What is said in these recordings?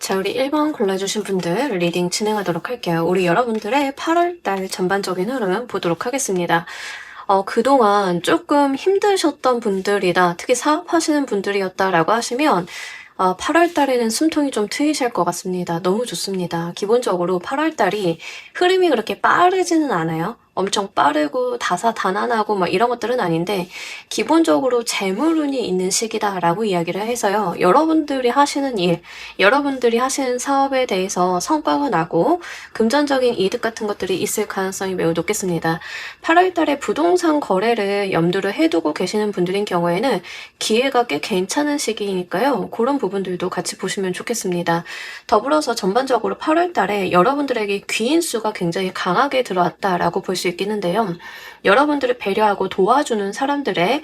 자, 우리 1번 골라주신 분들 리딩 진행하도록 할게요. 우리 여러분들의 8월달 전반적인 흐름 보도록 하겠습니다. 그동안 조금 힘드셨던 분들이다, 특히 사업하시는 분들이었다라고 하시면 8월달에는 숨통이 좀 트이실 것 같습니다. 너무 좋습니다. 기본적으로 8월달이 흐름이 그렇게 빠르지는 않아요. 엄청 빠르고 다사다난하고 막 이런 것들은 아닌데 기본적으로 재물운이 있는 시기다라고 이야기를 해서요. 여러분들이 하시는 일, 여러분들이 하시는 사업에 대해서 성과가 나고 금전적인 이득 같은 것들이 있을 가능성이 매우 높겠습니다. 8월달에 부동산 거래를 염두를 해두고 계시는 분들인 경우에는 기회가 꽤 괜찮은 시기니까요. 그런 부분들도 같이 보시면 좋겠습니다. 더불어서 전반적으로 8월달에 여러분들에게 귀인수가 굉장히 강하게 들어왔다라고 볼 수 있겠는데요. 여러분들을 배려하고 도와주는 사람들의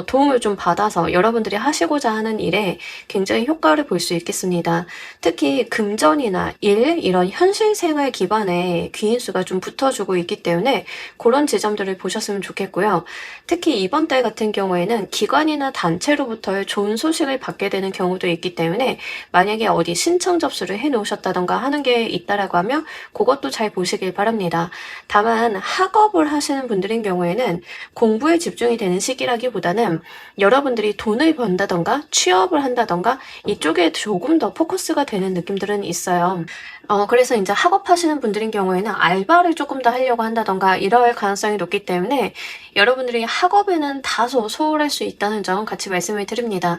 도움을 좀 받아서 여러분들이 하시고자 하는 일에 굉장히 효과를 볼 수 있겠습니다. 특히 금전이나 일, 이런 현실 생활 기반에 귀인수가 좀 붙어주고 있기 때문에 그런 지점들을 보셨으면 좋겠고요. 특히 이번 달 같은 경우에는 기관이나 단체로부터의 좋은 소식을 받게 되는 경우도 있기 때문에 만약에 어디 신청 접수를 해 놓으셨다던가 하는 게 있다라고 하면 그것도 잘 보시길 바랍니다. 다만 학업을 하시는 분들인 경우에는 공부에 집중이 되는 시기라기보다는 여러분들이 돈을 번다던가 취업을 한다던가 이쪽에 조금 더 포커스가 되는 느낌들은 있어요. 그래서 이제 학업하시는 분들인 경우에는 알바를 조금 더 하려고 한다던가 이럴 가능성이 높기 때문에 여러분들이 학업에는 다소 소홀할 수 있다는 점 같이 말씀을 드립니다.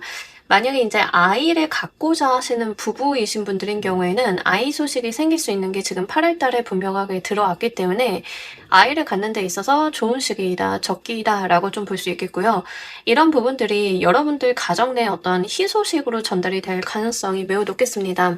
만약에 이제 아이를 갖고자 하시는 부부이신 분들인 경우에는 아이 소식이 생길 수 있는 게 지금 8월달에 분명하게 들어왔기 때문에 아이를 갖는 데 있어서 좋은 시기이다, 적기이다 라고 좀 볼 수 있겠고요. 이런 부분들이 여러분들 가정 내 어떤 희소식으로 전달이 될 가능성이 매우 높겠습니다.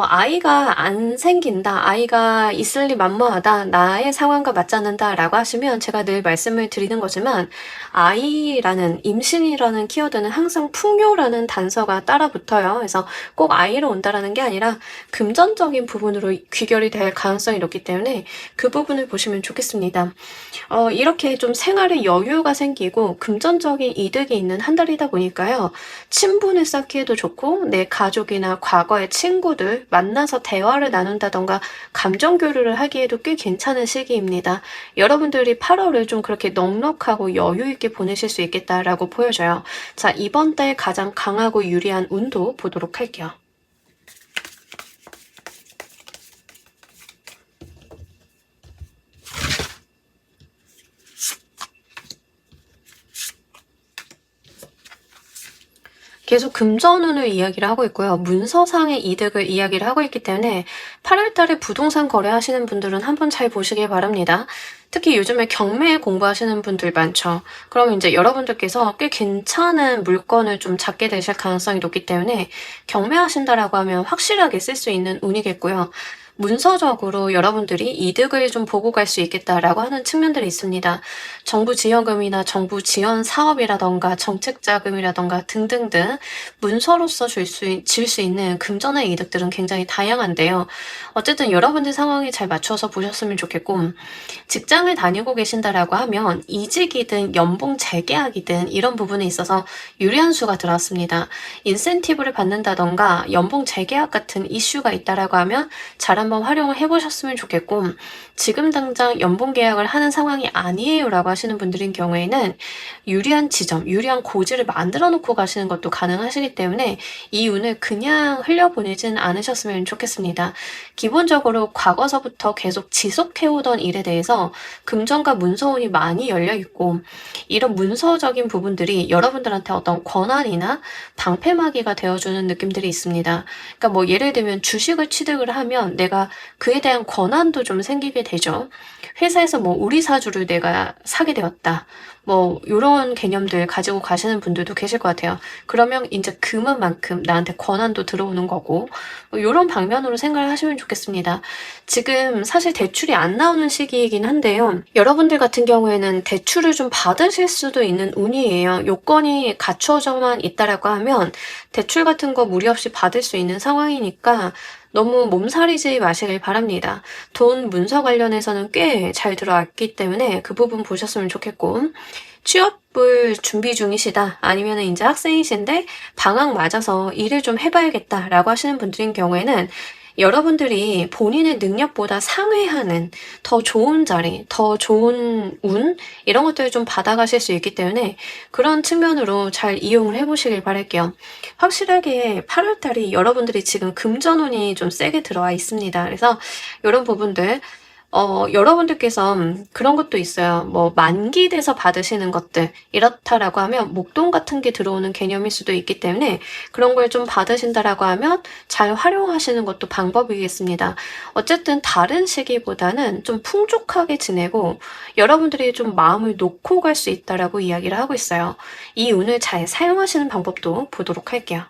아이가 안 생긴다, 아이가 있을 리 만무하다, 나의 상황과 맞지 않는다 라고 하시면 제가 늘 말씀을 드리는 거지만 아이라는, 임신이라는 키워드는 항상 풍요라는 단서가 따라 붙어요. 그래서 꼭 아이로 온다라는 게 아니라 금전적인 부분으로 귀결이 될 가능성이 높기 때문에 그 부분을 보시면 좋겠습니다. 이렇게 좀 생활에 여유가 생기고 금전적인 이득이 있는 한 달이다 보니까요. 친분을 쌓기에도 좋고 내 가족이나 과거의 친구들 만나서 대화를 나눈다던가 감정 교류를 하기에도 꽤 괜찮은 시기입니다. 여러분들이 8월을 좀 그렇게 넉넉하고 여유 있게 보내실 수 있겠다라고 보여져요. 자, 이번 달 가장 강하고 유리한 운도 보도록 할게요. 계속 금전운을 이야기를 하고 있고요. 문서상의 이득을 이야기를 하고 있기 때문에 8월달에 부동산 거래하시는 분들은 한번 잘 보시길 바랍니다. 특히 요즘에 경매 공부하시는 분들 많죠. 그러면 이제 여러분들께서 꽤 괜찮은 물건을 좀 잡게 되실 가능성이 높기 때문에 경매하신다라고 하면 확실하게 쓸 수 있는 운이겠고요. 문서적으로 여러분들이 이득을 좀 보고 갈 수 있겠다라고 하는 측면들이 있습니다. 정부 지원금이나 정부 지원 사업이라던가 정책 자금이라던가 등등등 문서로서 줄 수 있는 금전의 이득들은 굉장히 다양한데요. 어쨌든 여러분들 상황에 잘 맞춰서 보셨으면 좋겠고, 직장을 다니고 계신다라고 하면 이직이든 연봉 재계약이든 이런 부분에 있어서 유리한 수가 들어왔습니다. 인센티브를 받는다던가 연봉 재계약 같은 이슈가 있다라고 하면 잘하면 한번 활용을 해보셨으면 좋겠고, 지금 당장 연봉 계약을 하는 상황이 아니에요 라고 하시는 분들인 경우에는 유리한 지점, 유리한 고지를 만들어 놓고 가시는 것도 가능하시기 때문에 이 운을 그냥 흘려보내진 않으셨으면 좋겠습니다. 기본적으로 과거서부터 계속 지속해오던 일에 대해서 금전과 문서운이 많이 열려있고, 이런 문서적인 부분들이 여러분들한테 어떤 권한이나 방패막이가 되어주는 느낌들이 있습니다. 그러니까 뭐 예를 들면 주식을 취득을 하면 내가 그에 대한 권한도 좀 생기게 되죠. 회사에서 뭐 우리 사주를 내가 사게 되었다. 뭐 이런 개념들 가지고 가시는 분들도 계실 것 같아요. 그러면 이제 그만큼 나한테 권한도 들어오는 거고, 뭐 이런 방면으로 생각을 하시면 좋겠습니다. 지금 사실 대출이 안 나오는 시기이긴 한데요. 여러분들 같은 경우에는 대출을 좀 받으실 수도 있는 운이에요. 요건이 갖춰져만 있다라고 하면 대출 같은 거 무리 없이 받을 수 있는 상황이니까 너무 몸살이지 마시길 바랍니다. 돈 문서 관련해서는 꽤 잘 들어왔기 때문에 그 부분 보셨으면 좋겠고, 취업을 준비 중이시다, 아니면 이제 학생이신데 방학 맞아서 일을 좀 해봐야겠다라고 하시는 분들인 경우에는 여러분들이 본인의 능력보다 상회하는 더 좋은 자리, 더 좋은 운, 이런 것들을 좀 받아가실 수 있기 때문에 그런 측면으로 잘 이용을 해보시길 바랄게요. 확실하게 8월달이 여러분들이 지금 금전운이 좀 세게 들어와 있습니다. 그래서 이런 부분들, 여러분들께서 그런 것도 있어요. 뭐 만기돼서 받으시는 것들, 이렇다라고 하면 목돈 같은 게 들어오는 개념일 수도 있기 때문에 그런 걸 좀 받으신다라고 하면 잘 활용하시는 것도 방법이겠습니다. 어쨌든 다른 시기보다는 좀 풍족하게 지내고 여러분들이 좀 마음을 놓고 갈 수 있다라고 이야기를 하고 있어요. 이 운을 잘 사용하시는 방법도 보도록 할게요.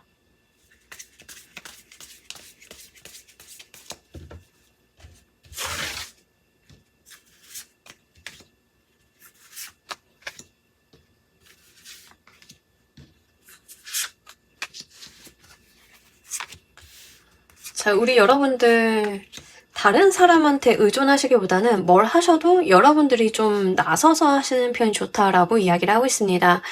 자, 우리 여러분들 다른 사람한테 의존하시기보다는 뭘 하셔도 여러분들이 좀 나서서 하시는 편이 좋다라고 이야기를 하고 있습니다.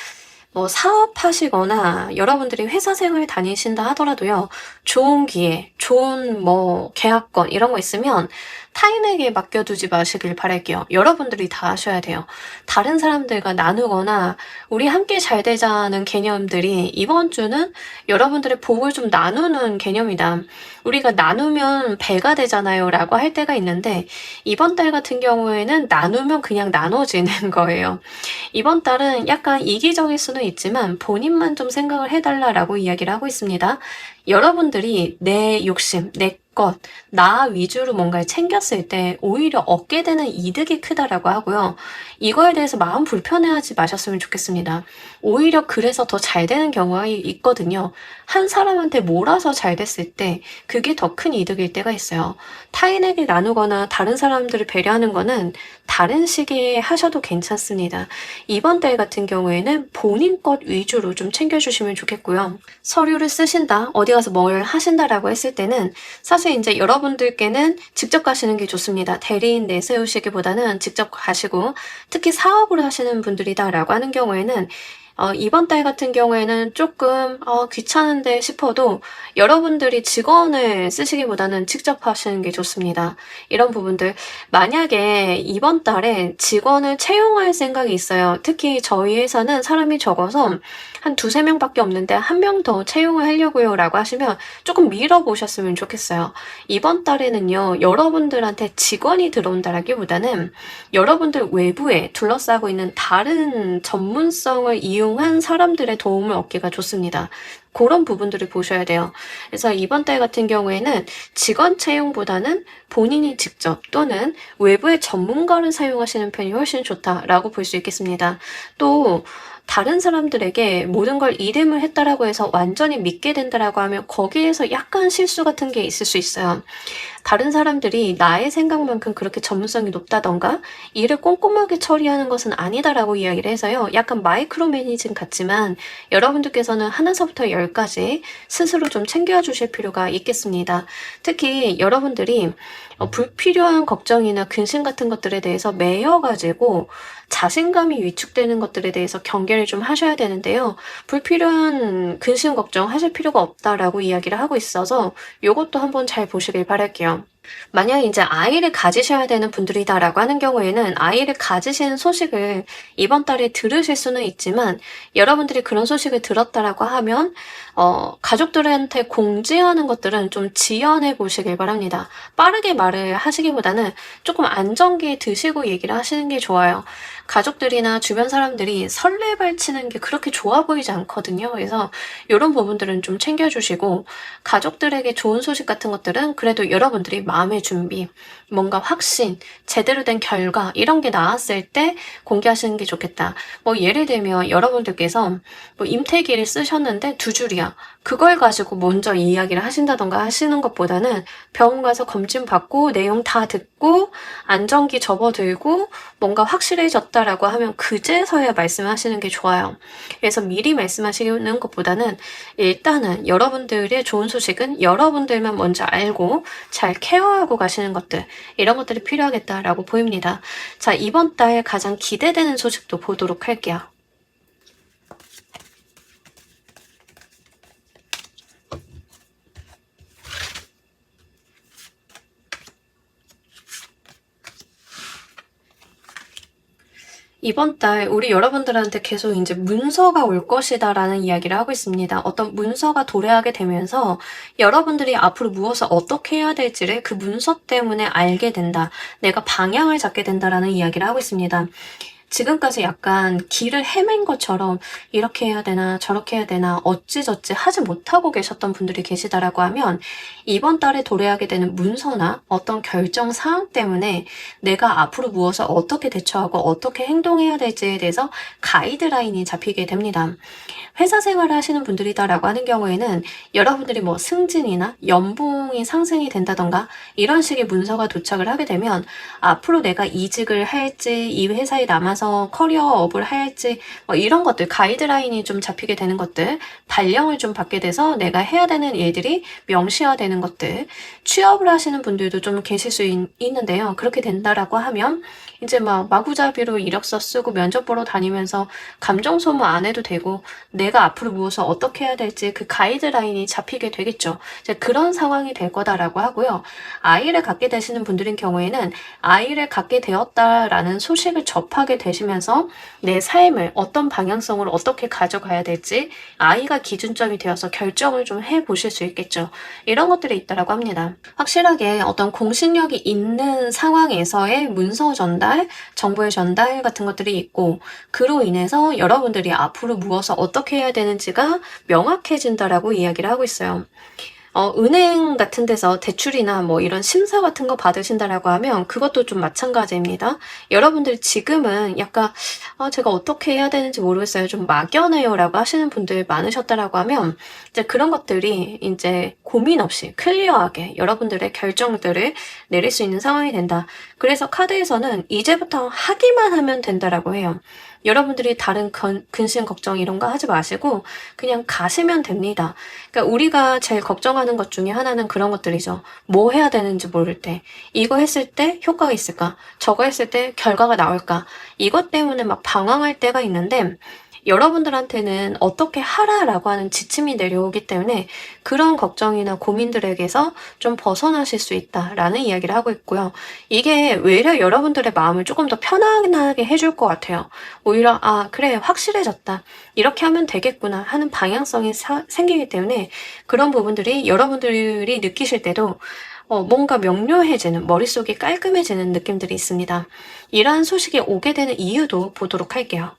뭐 사업하시거나 여러분들이 회사 생활 다니신다 하더라도요, 좋은 기회, 좋은 뭐 계약건 이런 거 있으면 타인에게 맡겨두지 마시길 바랄게요. 여러분들이 다 하셔야 돼요. 다른 사람들과 나누거나 우리 함께 잘 되자는 개념들이 이번 주는 여러분들의 복을 좀 나누는 개념이다. 우리가 나누면 배가 되잖아요 라고 할 때가 있는데, 이번 달 같은 경우에는 나누면 그냥 나눠지는 거예요. 이번 달은 약간 이기적일 수는 있지만 본인만 좀 생각을 해달라라고 이야기를 하고 있습니다. 여러분들이 내 욕심, 내 것, 나 위주로 뭔가를 챙겼을 때 오히려 얻게 되는 이득이 크다라고 하고요. 이거에 대해서 마음 불편해하지 마셨으면 좋겠습니다. 오히려 그래서 더 잘 되는 경우가 있거든요. 한 사람한테 몰아서 잘 됐을 때 그게 더 큰 이득일 때가 있어요. 타인에게 나누거나 다른 사람들을 배려하는 거는 다른 시기에 하셔도 괜찮습니다. 이번 달 같은 경우에는 본인 것 위주로 좀 챙겨주시면 좋겠고요. 서류를 쓰신다, 어디 가서 뭘 하신다라고 했을 때는 사실 이제 여러분들께는 직접 가시는 게 좋습니다. 대리인 내세우시기보다는 직접 가시고, 특히 사업을 하시는 분들이다라고 하는 경우에는 이번 달 같은 경우에는 조금 귀찮은데 싶어도 여러분들이 직원을 쓰시기보다는 직접 하시는 게 좋습니다. 이런 부분들, 만약에 이번 달에 직원을 채용할 생각이 있어요. 특히 저희 회사는 사람이 적어서 한 2~3명밖에 없는데 1명 더 채용을 하려고요 라고 하시면 조금 밀어보셨으면 좋겠어요. 이번 달에는요, 여러분들한테 직원이 들어온다라기보다는 여러분들 외부에 둘러싸고 있는 다른 전문성을 이용한 사람들의 도움을 얻기가 좋습니다. 그런 부분들을 보셔야 돼요. 그래서 이번 달 같은 경우에는 직원 채용보다는 본인이 직접 또는 외부의 전문가를 사용하시는 편이 훨씬 좋다라고 볼 수 있겠습니다. 또 다른 사람들에게 모든 걸 이름을 했다라고 해서 완전히 믿게 된다라고 하면 거기에서 약간 실수 같은 게 있을 수 있어요. 다른 사람들이 나의 생각만큼 그렇게 전문성이 높다던가 일을 꼼꼼하게 처리하는 것은 아니다라고 이야기를 해서요, 약간 마이크로 매니징 같지만 여러분들께서는 하나서부터 10까지 스스로 좀 챙겨주실 필요가 있겠습니다. 특히 여러분들이 불필요한 걱정이나 근심 같은 것들에 대해서 매여가지고 자신감이 위축되는 것들에 대해서 경계를 좀 하셔야 되는데요. 불필요한 근심 걱정 하실 필요가 없다라고 이야기를 하고 있어서 이것도 한번 잘 보시길 바랄게요. 만약에 이제 아이를 가지셔야 되는 분들이다라고 하는 경우에는 아이를 가지시는 소식을 이번 달에 들으실 수는 있지만 여러분들이 그런 소식을 들었다라고 하면 가족들한테 공지하는 것들은 좀 지연해 보시길 바랍니다. 빠르게 말을 하시기보다는 조금 안정기에 드시고 얘기를 하시는 게 좋아요. 가족들이나 주변 사람들이 설레발치는 게 그렇게 좋아 보이지 않거든요. 그래서 이런 부분들은 좀 챙겨주시고 가족들에게 좋은 소식 같은 것들은 그래도 여러분들이 마음의 준비, 뭔가 확신, 제대로 된 결과 이런 게 나왔을 때 공개하시는 게 좋겠다. 뭐 예를 들면 여러분들께서 뭐 임태기를 쓰셨는데 2줄이야. 그걸 가지고 먼저 이야기를 하신다던가 하시는 것보다는 병원 가서 검진 받고 내용 다 듣고 안정기 접어들고 뭔가 확실해졌다라고 하면 그제서야 말씀하시는 게 좋아요. 그래서 미리 말씀하시는 것보다는 일단은 여러분들의 좋은 소식은 여러분들만 먼저 알고 잘 케어하고 가시는 것들, 이런 것들이 필요하겠다라고 보입니다. 자, 이번 달 가장 기대되는 소식도 보도록 할게요. 이번 달 우리 여러분들한테 계속 이제 문서가 올 것이다라는 이야기를 하고 있습니다. 어떤 문서가 도래하게 되면서 여러분들이 앞으로 무엇을 어떻게 해야 될지를 그 문서 때문에 알게 된다. 내가 방향을 잡게 된다라는 이야기를 하고 있습니다. 지금까지 약간 길을 헤맨 것처럼 이렇게 해야 되나 저렇게 해야 되나 어찌저찌 하지 못하고 계셨던 분들이 계시다라고 하면 이번 달에 도래하게 되는 문서나 어떤 결정 사항 때문에 내가 앞으로 무엇을 어떻게 대처하고 어떻게 행동해야 될지에 대해서 가이드라인이 잡히게 됩니다. 회사 생활을 하시는 분들이다라고 하는 경우에는 여러분들이 뭐 승진이나 연봉이 상승이 된다던가 이런 식의 문서가 도착을 하게 되면 앞으로 내가 이직을 할지 이 회사에 남아서 커리어업을 할지 뭐 이런 것들 가이드라인이 좀 잡히게 되는 것들, 발령을 좀 받게 돼서 내가 해야 되는 일들이 명시화되는 것들, 취업을 하시는 분들도 좀 계실 수 있는데요. 그렇게 된다라고 하면 이제 막 마구잡이로 이력서 쓰고 면접 보러 다니면서 감정 소모 안 해도 되고 내가 앞으로 무엇을 어떻게 해야 될지 그 가이드라인이 잡히게 되겠죠. 이제 그런 상황이 될 거다라고 하고요. 아이를 갖게 되시는 분들인 경우에는 아이를 갖게 되었다라는 소식을 접하게 되시면서 내 삶을 어떤 방향성으로 어떻게 가져가야 될지 아이가 기준점이 되어서 결정을 좀 해보실 수 있겠죠. 이런 것들이 있다라고 합니다. 확실하게 어떤 공신력이 있는 상황에서의 문서 전달, 정보의 전달 같은 것들이 있고 그로 인해서 여러분들이 앞으로 무엇을 어떻게 해야 되는지가 명확해진다라고 이야기를 하고 있어요. 은행 같은 데서 대출이나 뭐 이런 심사 같은 거 받으신다라고 하면 그것도 좀 마찬가지입니다. 여러분들 지금은 약간 제가 어떻게 해야 되는지 모르겠어요. 좀 막연해요 라고 하시는 분들 많으셨다라고 하면 이제 그런 것들이 이제 고민 없이 클리어하게 여러분들의 결정들을 내릴 수 있는 상황이 된다. 그래서 카드에서는 이제부터 하기만 하면 된다라고 해요. 여러분들이 다른 근심 걱정 이런 거 하지 마시고 그냥 가시면 됩니다. 그러니까 우리가 제일 걱정하는 것 중에 하나는 그런 것들이죠. 뭐 해야 되는지 모를 때, 이거 했을 때 효과가 있을까? 저거 했을 때 결과가 나올까? 이것 때문에 막 방황할 때가 있는데 여러분들한테는 어떻게 하라라고 하는 지침이 내려오기 때문에 그런 걱정이나 고민들에게서 좀 벗어나실 수 있다라는 이야기를 하고 있고요. 이게 외려 여러분들의 마음을 조금 더 편안하게 해줄 것 같아요. 오히려 그래 확실해졌다. 이렇게 하면 되겠구나 하는 방향성이 생기기 때문에 그런 부분들이 여러분들이 느끼실 때도 뭔가 명료해지는, 머릿속이 깔끔해지는 느낌들이 있습니다. 이러한 소식이 오게 되는 이유도 보도록 할게요.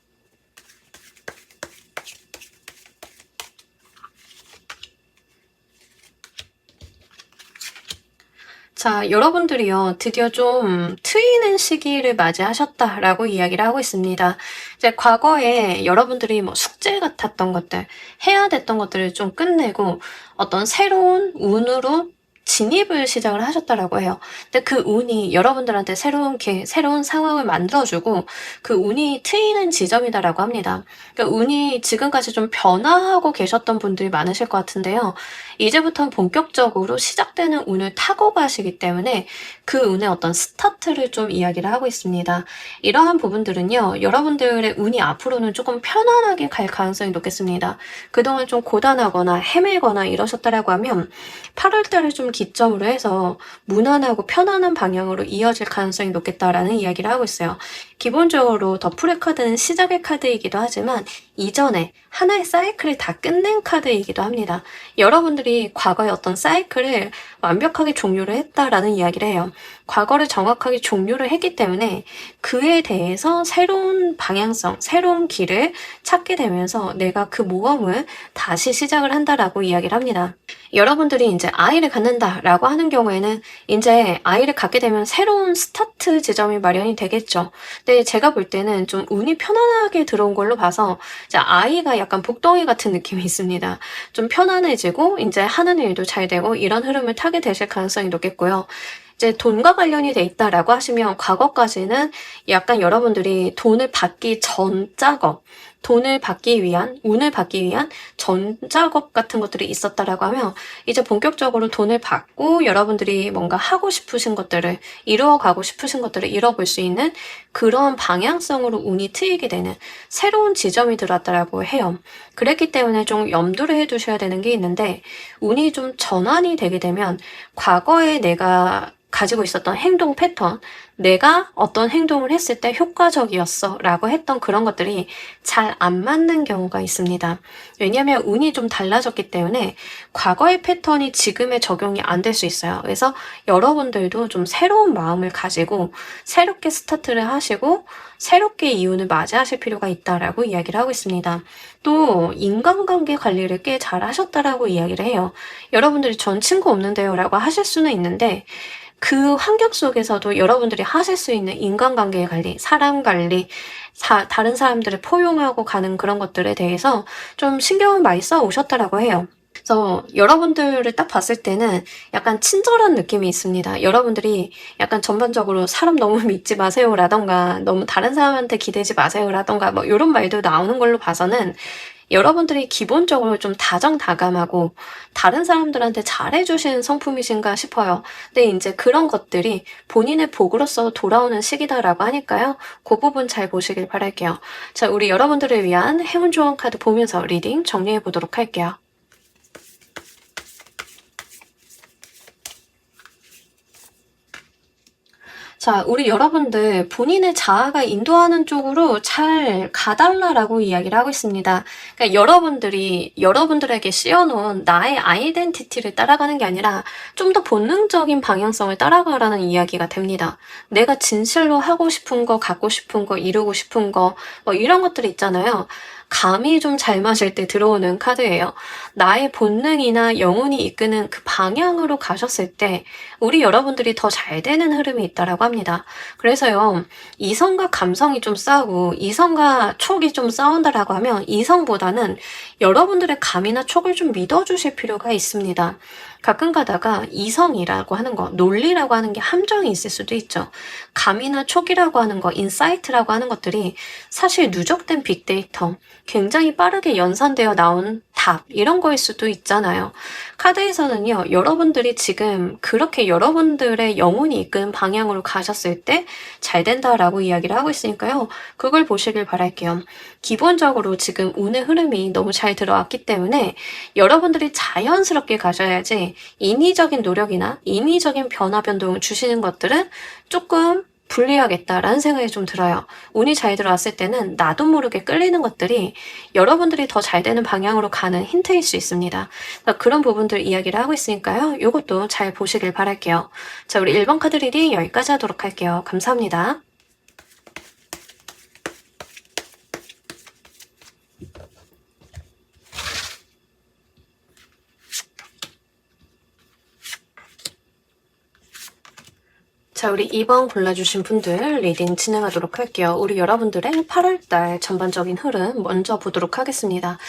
자, 여러분들이요, 드디어 좀 트이는 시기를 맞이하셨다라고 이야기를 하고 있습니다. 이제 과거에 여러분들이 뭐 숙제 같았던 것들, 해야 됐던 것들을 좀 끝내고 어떤 새로운 운으로 진입을 시작을 하셨다라고 해요. 근데 그 운이 여러분들한테 새로운 상황을 만들어주고 그 운이 트이는 지점이다라고 합니다. 그러니까 운이 지금까지 좀 변화하고 계셨던 분들이 많으실 것 같은데요. 이제부터는 본격적으로 시작되는 운을 타고 가시기 때문에 그 운의 어떤 스타트를 좀 이야기를 하고 있습니다. 이러한 부분들은요, 여러분들의 운이 앞으로는 조금 편안하게 갈 가능성이 높겠습니다. 그동안 좀 고단하거나 헤매거나 이러셨다라고 하면 8월달에 좀 기점으로 해서 무난하고 편안한 방향으로 이어질 가능성이 높겠다라는 이야기를 하고 있어요. 기본적으로 더 풀의 카드는 시작의 카드이기도 하지만 이전에 하나의 사이클을 다 끝낸 카드이기도 합니다. 여러분들이 과거의 어떤 사이클을 완벽하게 종료를 했다라는 이야기를 해요. 과거를 정확하게 종료를 했기 때문에 그에 대해서 새로운 방향성, 새로운 길을 찾게 되면서 내가 그 모험을 다시 시작을 한다라고 이야기를 합니다. 여러분들이 이제 아이를 갖는다라고 하는 경우에는 이제 아이를 갖게 되면 새로운 스타트 지점이 마련이 되겠죠. 근데 제가 볼 때는 좀 운이 편안하게 들어온 걸로 봐서 이제 아이가 약간 복덩이 같은 느낌이 있습니다. 좀 편안해지고 이제 하는 일도 잘 되고 이런 흐름을 타게 되실 가능성이 높겠고요. 이제 돈과 관련이 돼 있다라고 하시면 과거까지는 약간 여러분들이 돈을 받기 전 작업, 돈을 받기 위한, 운을 받기 위한 전 작업 같은 것들이 있었다라고 하면 이제 본격적으로 돈을 받고 여러분들이 뭔가 하고 싶으신 것들을 이루어가고 싶으신 것들을 이뤄볼 수 있는 그런 방향성으로 운이 트이게 되는 새로운 지점이 들어왔다라고 해요. 그랬기 때문에 좀 염두를 해두셔야 되는 게 있는데 운이 좀 전환이 되게 되면 과거에 내가 가지고 있었던 행동 패턴, 내가 어떤 행동을 했을 때 효과적이었어 라고 했던 그런 것들이 잘 안 맞는 경우가 있습니다. 왜냐하면 운이 좀 달라졌기 때문에 과거의 패턴이 지금의 적용이 안 될 수 있어요. 그래서 여러분들도 좀 새로운 마음을 가지고 새롭게 스타트를 하시고 새롭게 이 운을 맞이하실 필요가 있다라고 이야기를 하고 있습니다. 또 인간관계 관리를 꽤 잘 하셨다라고 이야기를 해요. 여러분들이 전 친구 없는데요 라고 하실 수는 있는데 그 환경 속에서도 여러분들이 하실 수 있는 인간관계 관리, 사람 관리, 다른 사람들을 포용하고 가는 그런 것들에 대해서 좀 신경을 많이 써 오셨다라고 해요. 그래서 여러분들을 딱 봤을 때는 약간 친절한 느낌이 있습니다. 여러분들이 약간 전반적으로 사람 너무 믿지 마세요라던가 너무 다른 사람한테 기대지 마세요라던가 뭐 이런 말도 나오는 걸로 봐서는 여러분들이 기본적으로 좀 다정다감하고 다른 사람들한테 잘해주시는 성품이신가 싶어요. 근데 이제 그런 것들이 본인의 복으로서 돌아오는 시기다라고 하니까요. 그 부분 잘 보시길 바랄게요. 자, 우리 여러분들을 위한 행운 조언 카드 보면서 리딩 정리해 보도록 할게요. 자, 우리 여러분들 본인의 자아가 인도하는 쪽으로 잘 가달라라고 이야기를 하고 있습니다. 그러니까 여러분들이 여러분들에게 씌워놓은 나의 아이덴티티를 따라가는 게 아니라 좀 더 본능적인 방향성을 따라가라는 이야기가 됩니다. 내가 진실로 하고 싶은 거, 갖고 싶은 거, 이루고 싶은 거, 뭐 이런 것들 있잖아요. 감이 좀 잘 맞을 때 들어오는 카드예요. 나의 본능이나 영혼이 이끄는 그 방향으로 가셨을 때 우리 여러분들이 더 잘 되는 흐름이 있다라고 합니다. 그래서요, 이성과 감성이 좀 싸우고 이성과 촉이 좀 싸운다라고 하면 이성보다는 여러분들의 감이나 촉을 좀 믿어주실 필요가 있습니다. 가끔 가다가 이성이라고 하는 거, 논리라고 하는 게 함정이 있을 수도 있죠. 감이나 촉이라고 하는 거, 인사이트라고 하는 것들이 사실 누적된 빅데이터, 굉장히 빠르게 연산되어 나온 답, 이런 거일 수도 있잖아요. 카드에서는요, 여러분들이 지금 그렇게 여러분들의 영혼이 이끄는 방향으로 가셨을 때 잘 된다라고 이야기를 하고 있으니까요. 그걸 보시길 바랄게요. 기본적으로 지금 운의 흐름이 너무 잘 들어왔기 때문에 여러분들이 자연스럽게 가셔야지 인위적인 노력이나 인위적인 변화 변동을 주시는 것들은 조금 불리하겠다라는 생각이 좀 들어요. 운이 잘 들어왔을 때는 나도 모르게 끌리는 것들이 여러분들이 더 잘 되는 방향으로 가는 힌트일 수 있습니다. 그러니까 그런 부분들 이야기를 하고 있으니까요. 이것도 잘 보시길 바랄게요. 자, 우리 1번 카드 리딩 여기까지 하도록 할게요. 감사합니다. 자, 우리 2번 골라주신 분들 리딩 진행하도록 할게요. 우리 여러분들의 8월달 전반적인 흐름 먼저 보도록 하겠습니다.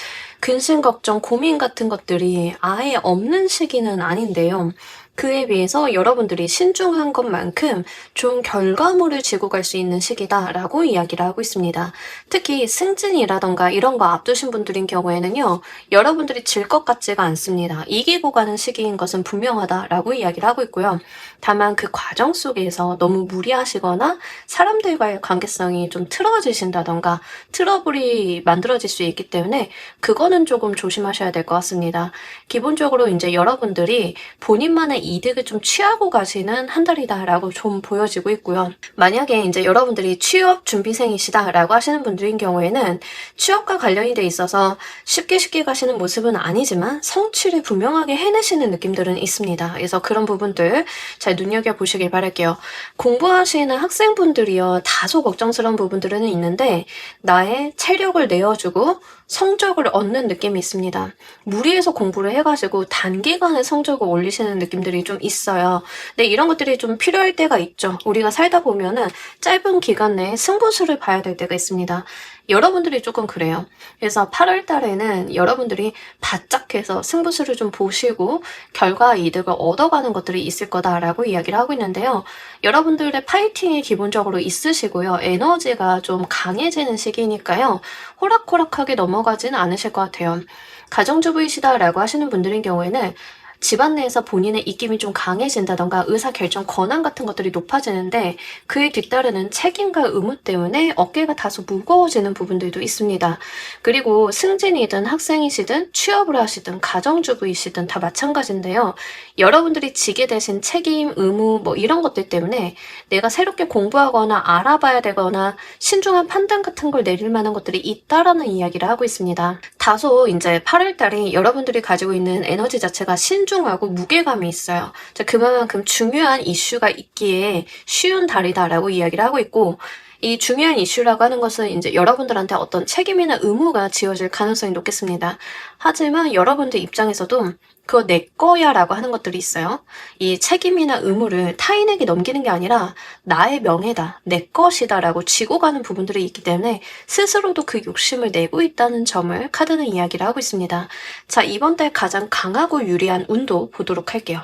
근심, 걱정, 고민 같은 것들이 아예 없는 시기는 아닌데요. 그에 비해서 여러분들이 신중한 것만큼 좋은 결과물을 지고 갈 수 있는 시기다라고 이야기를 하고 있습니다. 특히 승진이라던가 이런 거 앞두신 분들인 경우에는요. 여러분들이 질 것 같지가 않습니다. 이기고 가는 시기인 것은 분명하다라고 이야기를 하고 있고요. 다만 그 과정 속에서 너무 무리하시거나 사람들과의 관계성이 좀 틀어지신다던가 트러블이 만들어질 수 있기 때문에 그거는 조금 조심하셔야 될 것 같습니다. 기본적으로 이제 여러분들이 본인만의 이득을 좀 취하고 가시는 한 달이다라고 좀 보여지고 있고요. 만약에 이제 여러분들이 취업 준비생이시다라고 하시는 분들인 경우에는 취업과 관련이 돼 있어서 쉽게 가시는 모습은 아니지만 성취를 분명하게 해내시는 느낌들은 있습니다. 그래서 그런 부분들 잘 눈여겨보시길 바랄게요. 공부하시는 학생분들이요, 다소 걱정스러운 부분들은 있는데 나의 체력을 내어주고 성적을 얻는 느낌이 있습니다. 무리해서 공부를 해가지고 단기간에 성적을 올리시는 느낌들이 좀 있어요. 근데 이런 것들이 좀 필요할 때가 있죠. 우리가 살다 보면은 짧은 기간 내에 승부수를 봐야 될 때가 있습니다. 여러분들이 조금 그래요. 그래서 8월 달에는 여러분들이 바짝해서 승부수를 좀 보시고 결과 이득을 얻어가는 것들이 있을 거다라고 이야기를 하고 있는데요. 여러분들의 파이팅이 기본적으로 있으시고요. 에너지가 좀 강해지는 시기니까요. 호락호락하게 넘어가지는 않으실 것 같아요. 가정주부이시다라고 하시는 분들인 경우에는 집안 내에서 본인의 입김이 좀 강해진다던가 의사결정 권한 같은 것들이 높아지는데 그에 뒤따르는 책임과 의무 때문에 어깨가 다소 무거워지는 부분들도 있습니다. 그리고 승진이든 학생이시든 취업을 하시든 가정주부이시든 다 마찬가지인데요. 여러분들이 지게 되신 책임, 의무 뭐 이런 것들 때문에 내가 새롭게 공부하거나 알아봐야 되거나 신중한 판단 같은 걸 내릴 만한 것들이 있다라는 이야기를 하고 있습니다. 다소 이제 8월 달이 여러분들이 가지고 있는 에너지 자체가 신중하고 무게감이 있어요. 그만큼 중요한 이슈가 있기에 쉬운 달이다라고 이야기를 하고 있고, 이 중요한 이슈라고 하는 것은 이제 여러분들한테 어떤 책임이나 의무가 지어질 가능성이 높겠습니다. 하지만 여러분들 입장에서도 그거 내 거야 라고 하는 것들이 있어요. 이 책임이나 의무를 타인에게 넘기는 게 아니라 나의 명예다, 내 것이다 라고 쥐고 가는 부분들이 있기 때문에 스스로도 그 욕심을 내고 있다는 점을 카드는 이야기를 하고 있습니다. 자, 이번 달 가장 강하고 유리한 운도 보도록 할게요.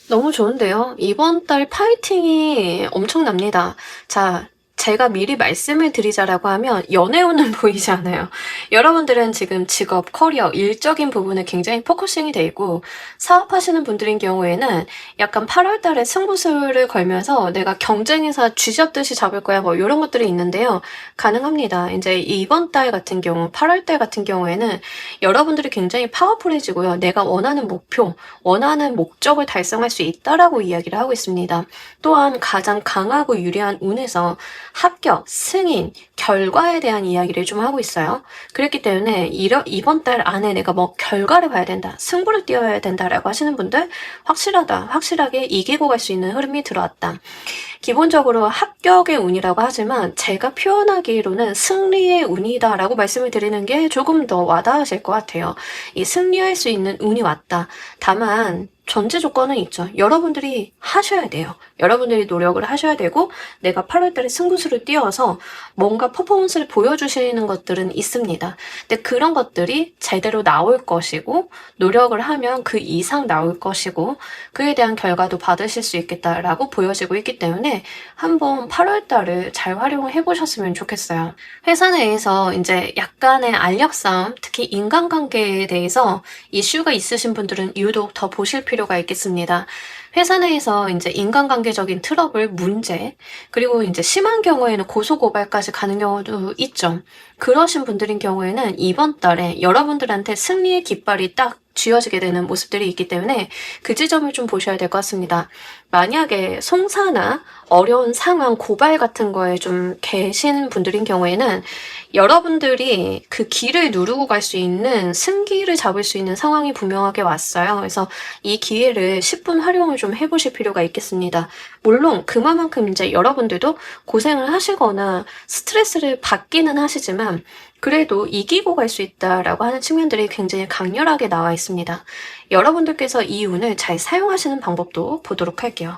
너무 좋은데요. 이번 달 파이팅이 엄청납니다. 자, 제가 미리 말씀을 드리자라고 하면 연애운은 보이지 않아요. 여러분들은 지금 직업, 커리어, 일적인 부분에 굉장히 포커싱이 돼 있고 사업하시는 분들인 경우에는 약간 8월 달에 승부수를 걸면서 내가 경쟁에서 쥐잡듯이 잡을 거야 뭐 이런 것들이 있는데요. 가능합니다. 이제 이번 달 같은 경우, 8월 달 같은 경우에는 여러분들이 굉장히 파워풀해지고요. 내가 원하는 목표, 원하는 목적을 달성할 수 있다라고 이야기를 하고 있습니다. 또한 가장 강하고 유리한 운에서 합격, 승인, 결과에 대한 이야기를 좀 하고 있어요. 그렇기 때문에 이번 달 안에 내가 뭐 결과를 봐야 된다, 승부를 띄워야 된다라고 하시는 분들 확실하게 이기고 갈 수 있는 흐름이 들어왔다. 기본적으로 합격의 운이라고 하지만 제가 표현하기로는 승리의 운이다라고 말씀을 드리는 게 조금 더 와닿으실 것 같아요. 이 승리할 수 있는 운이 왔다. 다만 전제 조건은 있죠. 여러분들이 하셔야 돼요. 여러분들이 노력을 하셔야 되고 내가 8월달에 승부수를 띄워서 뭔가 퍼포먼스를 보여주시는 것들은 있습니다. 근데 그런 것들이 제대로 나올 것이고 노력을 하면 그 이상 나올 것이고 그에 대한 결과도 받으실 수 있겠다라고 보여지고 있기 때문에 한번 8월달을 잘 활용을 해보셨으면 좋겠어요. 회사 내에서 이제 약간의 알력 싸움, 특히 인간관계에 대해서 이슈가 있으신 분들은 유독 더 보실 필요가 있겠습니다. 회사 내에서 이제 인간관계적인 트러블, 문제, 그리고 이제 심한 경우에는 고소고발까지 가는 경우도 있죠. 그러신 분들인 경우에는 이번 달에 여러분들한테 승리의 깃발이 딱 쥐어지게 되는 모습들이 있기 때문에 그 지점을 좀 보셔야 될 것 같습니다. 만약에 송사나 어려운 상황, 고발 같은 거에 좀 계신 분들인 경우에는 여러분들이 그 길을 누르고 갈 수 있는 승기를 잡을 수 있는 상황이 분명하게 왔어요. 그래서 이 기회를 10분 활용을 좀 해보실 필요가 있겠습니다. 물론 그만큼 이제 여러분들도 고생을 하시거나 스트레스를 받기는 하시지만 그래도 이기고 갈 수 있다라고 하는 측면들이 굉장히 강렬하게 나와 있습니다. 여러분들께서 이 운을 잘 사용하시는 방법도 보도록 할게요.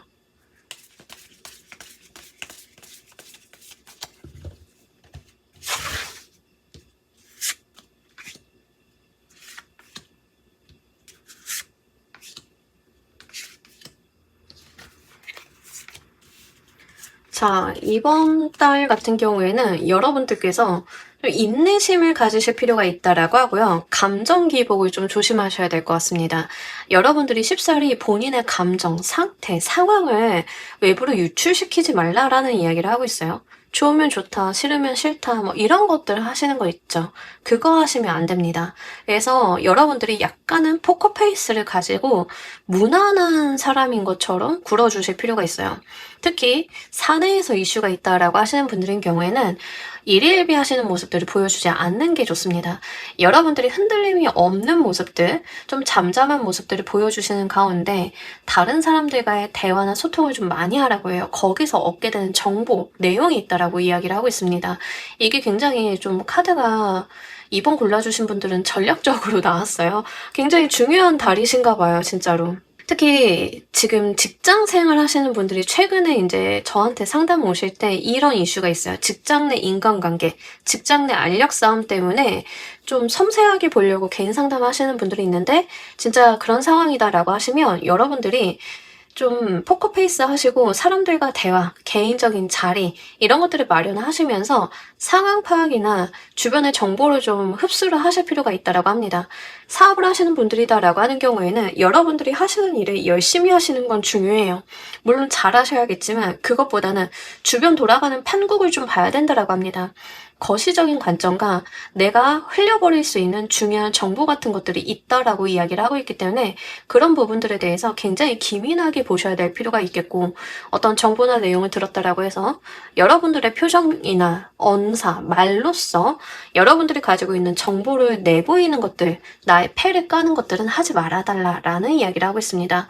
자, 이번 달 같은 경우에는 여러분들께서 좀 인내심을 가지실 필요가 있다라고 하고요. 감정 기복을 좀 조심하셔야 될 것 같습니다. 여러분들이 쉽사리 본인의 감정, 상태, 상황을 외부로 유출시키지 말라라는 이야기를 하고 있어요. 좋으면 좋다, 싫으면 싫다, 뭐 이런 것들 하시는 거 있죠. 그거 하시면 안 됩니다. 그래서 여러분들이 약간은 포커페이스를 가지고 무난한 사람인 것처럼 굴어주실 필요가 있어요. 특히 사내에서 이슈가 있다라고 하시는 분들인 경우에는 일일비 하시는 모습들을 보여주지 않는 게 좋습니다. 여러분들이 흔들림이 없는 모습들, 좀 잠잠한 모습들을 보여주시는 가운데 다른 사람들과의 대화나 소통을 좀 많이 하라고 해요. 거기서 얻게 되는 정보, 내용이 있다라고 이야기를 하고 있습니다. 이게 굉장히 좀 카드가 이번 골라주신 분들은 전략적으로 나왔어요. 굉장히 중요한 달이신가 봐요, 진짜로. 특히 지금 직장 생활 하시는 분들이 최근에 이제 저한테 상담 오실 때 이런 이슈가 있어요. 직장 내 인간관계, 직장 내 알력 싸움 때문에 좀 섬세하게 보려고 개인 상담 하시는 분들이 있는데 진짜 그런 상황이다라고 하시면 여러분들이 좀 포커페이스 하시고 사람들과 대화, 개인적인 자리 이런 것들을 마련하시면서 상황 파악이나 주변의 정보를 좀 흡수를 하실 필요가 있다라고 합니다. 사업을 하시는 분들이다라고 하는 경우에는 여러분들이 하시는 일을 열심히 하시는 건 중요해요. 물론 잘하셔야겠지만 그것보다는 주변 돌아가는 판국을 좀 봐야 된다라고 합니다. 거시적인 관점과 내가 흘려버릴 수 있는 중요한 정보 같은 것들이 있다라고 이야기를 하고 있기 때문에 그런 부분들에 대해서 굉장히 기민하게 보셔야 될 필요가 있겠고 어떤 정보나 내용을 들었다라고 해서 여러분들의 표정이나 언사, 말로써 여러분들이 가지고 있는 정보를 내보이는 것들, 나의 패를 까는 것들은 하지 말아달라라는 이야기를 하고 있습니다.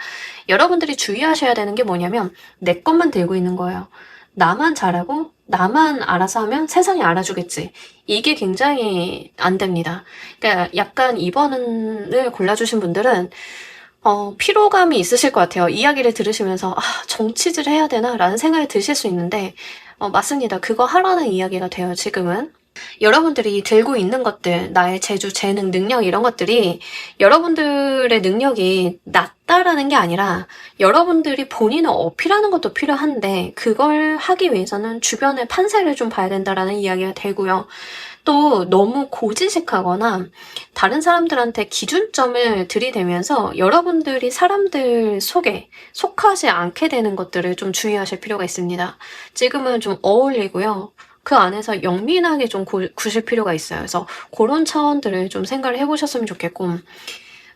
여러분들이 주의하셔야 되는 게 뭐냐면 내 것만 들고 있는 거예요. 나만 잘하고 나만 알아서 하면 세상이 알아주겠지. 이게 굉장히 안 됩니다. 그러니까 약간 2번을 골라주신 분들은 피로감이 있으실 것 같아요. 이야기를 들으시면서 정치질 해야 되나? 라는 생각이 드실 수 있는데 맞습니다. 그거 하라는 이야기가 돼요. 지금은. 여러분들이 들고 있는 것들, 나의 재주, 재능, 능력 이런 것들이 여러분들의 능력이 낮다라는 게 아니라 여러분들이 본인을 어필하는 것도 필요한데 그걸 하기 위해서는 주변의 판세를 좀 봐야 된다라는 이야기가 되고요. 또 너무 고지식하거나 다른 사람들한테 기준점을 들이대면서 여러분들이 사람들 속에 속하지 않게 되는 것들을 좀 주의하실 필요가 있습니다. 지금은 좀 어울리고요. 그 안에서 영민하게 좀 구실 필요가 있어요. 그래서 그런 차원들을 좀 생각을 해보셨으면 좋겠고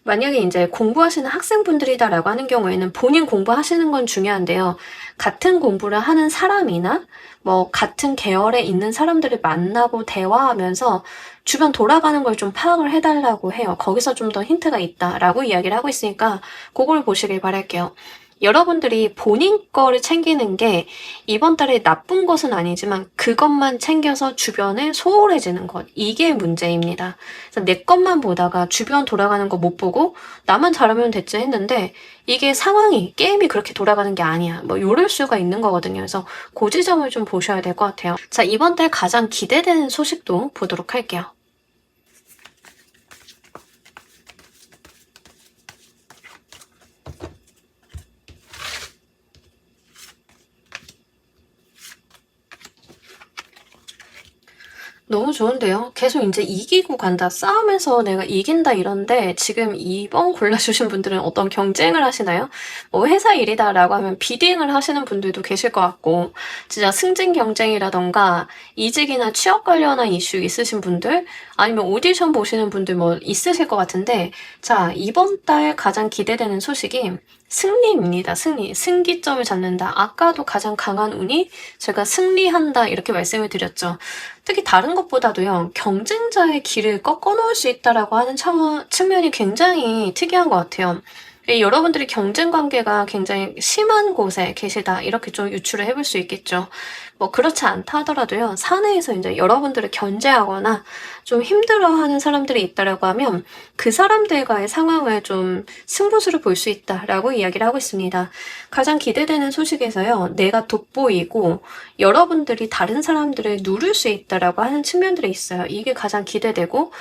만약에 이제 공부하시는 학생분들이다라고 하는 경우에는 본인 공부하시는 건 중요한데요. 같은 공부를 하는 사람이나 뭐 같은 계열에 있는 사람들을 만나고 대화하면서 주변 돌아가는 걸 좀 파악을 해달라고 해요. 거기서 좀 더 힌트가 있다라고 이야기를 하고 있으니까 그걸 보시길 바랄게요. 여러분들이 본인 거를 챙기는 게 이번 달에 나쁜 것은 아니지만 그것만 챙겨서 주변에 소홀해지는 것. 이게 문제입니다. 그래서 내 것만 보다가 주변 돌아가는 거 못 보고 나만 잘하면 됐지 했는데 이게 상황이, 게임이 그렇게 돌아가는 게 아니야. 뭐 이럴 수가 있는 거거든요. 그래서 그 지점을 좀 보셔야 될 것 같아요. 자, 이번 달 가장 기대되는 소식도 보도록 할게요. 너무 좋은데요? 계속 이제 이기고 간다. 싸움에서 내가 이긴다 이런데 지금 2번 골라주신 분들은 어떤 경쟁을 하시나요? 뭐 회사 일이다라고 하면 비딩을 하시는 분들도 계실 것 같고 진짜 승진 경쟁이라던가 이직이나 취업 관련한 이슈 있으신 분들 아니면 오디션 보시는 분들 뭐 있으실 것 같은데 자, 이번 달 가장 기대되는 소식이 승리입니다. 승리. 승기점을 잡는다. 아까도 가장 강한 운이 제가 승리한다 이렇게 말씀을 드렸죠. 특히 다른 것보다도요. 경쟁자의 길을 꺾어놓을 수 있다라고 하는 측면이 굉장히 특이한 것 같아요. 여러분들이 경쟁 관계가 굉장히 심한 곳에 계시다 이렇게 좀 유추를 해볼 수 있겠죠. 뭐 그렇지 않다 하더라도요. 사내에서 이제 여러분들을 견제하거나 좀 힘들어하는 사람들이 있다라고 하면 그 사람들과의 상황을 좀 승부수를 볼 수 있다라고 이야기를 하고 있습니다. 가장 기대되는 소식에서요. 내가 돋보이고 여러분들이 다른 사람들을 누를 수 있다라고 하는 측면들이 있어요. 이게 가장 기대되고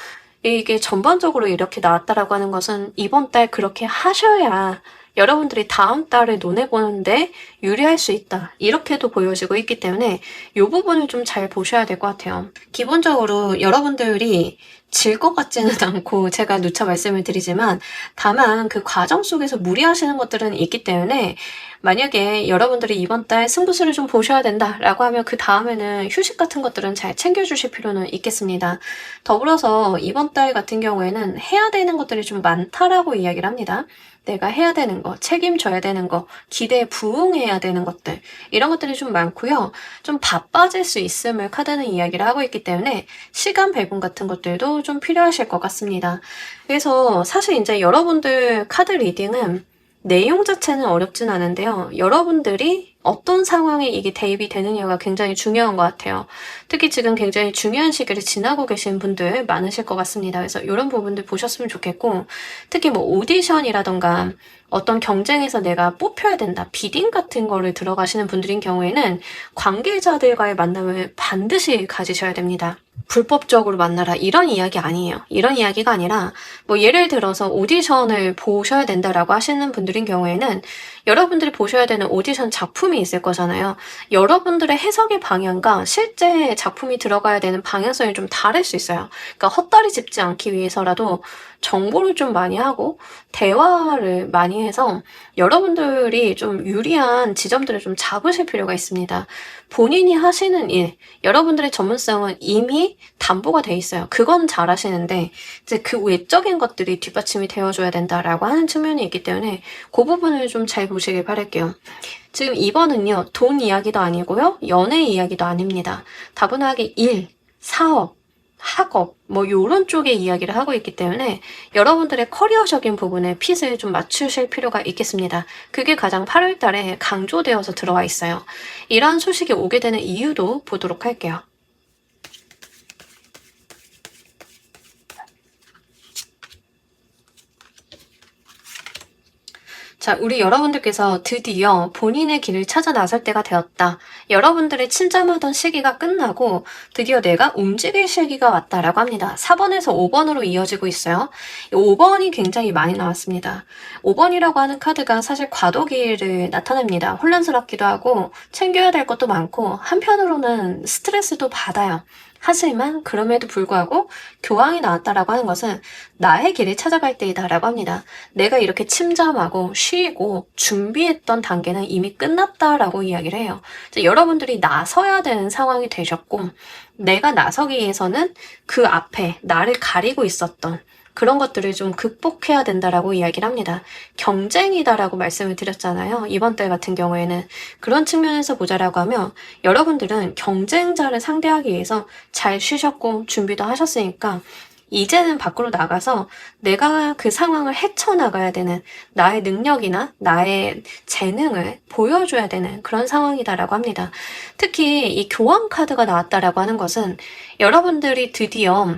이게 전반적으로 이렇게 나왔다라고 하는 것은 이번 달 그렇게 하셔야 여러분들이 다음 달에 논해보는데 유리할 수 있다. 이렇게도 보여지고 있기 때문에 이 부분을 좀 잘 보셔야 될 것 같아요. 기본적으로 여러분들이 질 것 같지는 않고 제가 누차 말씀을 드리지만 다만 그 과정 속에서 무리하시는 것들은 있기 때문에 만약에 여러분들이 이번 달 승부수를 좀 보셔야 된다라고 하면 그 다음에는 휴식 같은 것들은 잘 챙겨주실 필요는 있겠습니다. 더불어서 이번 달 같은 경우에는 해야 되는 것들이 좀 많다라고 이야기를 합니다. 내가 해야 되는 거, 책임져야 되는 거, 기대에 부응해야 되는 것들 이런 것들이 좀 많고요. 좀 바빠질 수 있음을 카드는 이야기를 하고 있기 때문에 시간 배분 같은 것들도 좀 필요하실 것 같습니다. 그래서 사실 이제 여러분들 카드 리딩은 내용 자체는 어렵진 않은데요. 여러분들이 어떤 상황에 이게 대입이 되느냐가 굉장히 중요한 것 같아요. 특히 지금 굉장히 중요한 시기를 지나고 계신 분들 많으실 것 같습니다. 그래서 이런 부분들 보셨으면 좋겠고, 특히 뭐 오디션이라던가 어떤 경쟁에서 내가 뽑혀야 된다, 비딩 같은 거를 들어가시는 분들인 경우에는 관계자들과의 만남을 반드시 가지셔야 됩니다. 불법적으로 만나라 이런 이야기 아니에요. 이런 이야기가 아니라 뭐 예를 들어서 오디션을 보셔야 된다라고 하시는 분들인 경우에는 여러분들이 보셔야 되는 오디션 작품이 있을 거잖아요. 여러분들의 해석의 방향과 실제 작품이 들어가야 되는 방향성이 좀 다를 수 있어요. 그러니까 헛다리 짚지 않기 위해서라도 정보를 좀 많이 하고 대화를 많이 해서 여러분들이 좀 유리한 지점들을 좀 잡으실 필요가 있습니다. 본인이 하시는 일, 여러분들의 전문성은 이미 담보가 돼 있어요. 그건 잘 하시는데 이제 그 외적인 것들이 뒷받침이 되어줘야 된다라고 하는 측면이 있기 때문에 그 부분을 좀 잘 보시길 바랄게요. 지금 2번은요. 돈 이야기도 아니고요. 연애 이야기도 아닙니다. 다분하게 일, 사업, 학업 뭐 요런 쪽의 이야기를 하고 있기 때문에 여러분들의 커리어적인 부분에 핏을 좀 맞추실 필요가 있겠습니다. 그게 가장 8월 달에 강조되어서 들어와 있어요. 이러한 소식이 오게 되는 이유도 보도록 할게요. 자, 우리 여러분들께서 드디어 본인의 길을 찾아 나설 때가 되었다. 여러분들의 침잠하던 시기가 끝나고 드디어 내가 움직일 시기가 왔다라고 합니다. 4번에서 5번으로 이어지고 있어요. 5번이 굉장히 많이 나왔습니다. 5번이라고 하는 카드가 사실 과도기를 나타냅니다. 혼란스럽기도 하고 챙겨야 될 것도 많고 한편으로는 스트레스도 받아요. 하지만 그럼에도 불구하고 교황이 나왔다라고 하는 것은 나의 길을 찾아갈 때이다라고 합니다. 내가 이렇게 침잠하고 쉬고 준비했던 단계는 이미 끝났다라고 이야기를 해요. 여러분들이 나서야 되는 상황이 되셨고 내가 나서기 위해서는 그 앞에 나를 가리고 있었던 그런 것들을 좀 극복해야 된다라고 이야기를 합니다. 경쟁이다라고 말씀을 드렸잖아요. 이번 달 같은 경우에는 그런 측면에서 보자라고 하면 여러분들은 경쟁자를 상대하기 위해서 잘 쉬셨고 준비도 하셨으니까 이제는 밖으로 나가서 내가 그 상황을 헤쳐나가야 되는 나의 능력이나 나의 재능을 보여줘야 되는 그런 상황이다라고 합니다. 특히 이 교황 카드가 나왔다라고 하는 것은 여러분들이 드디어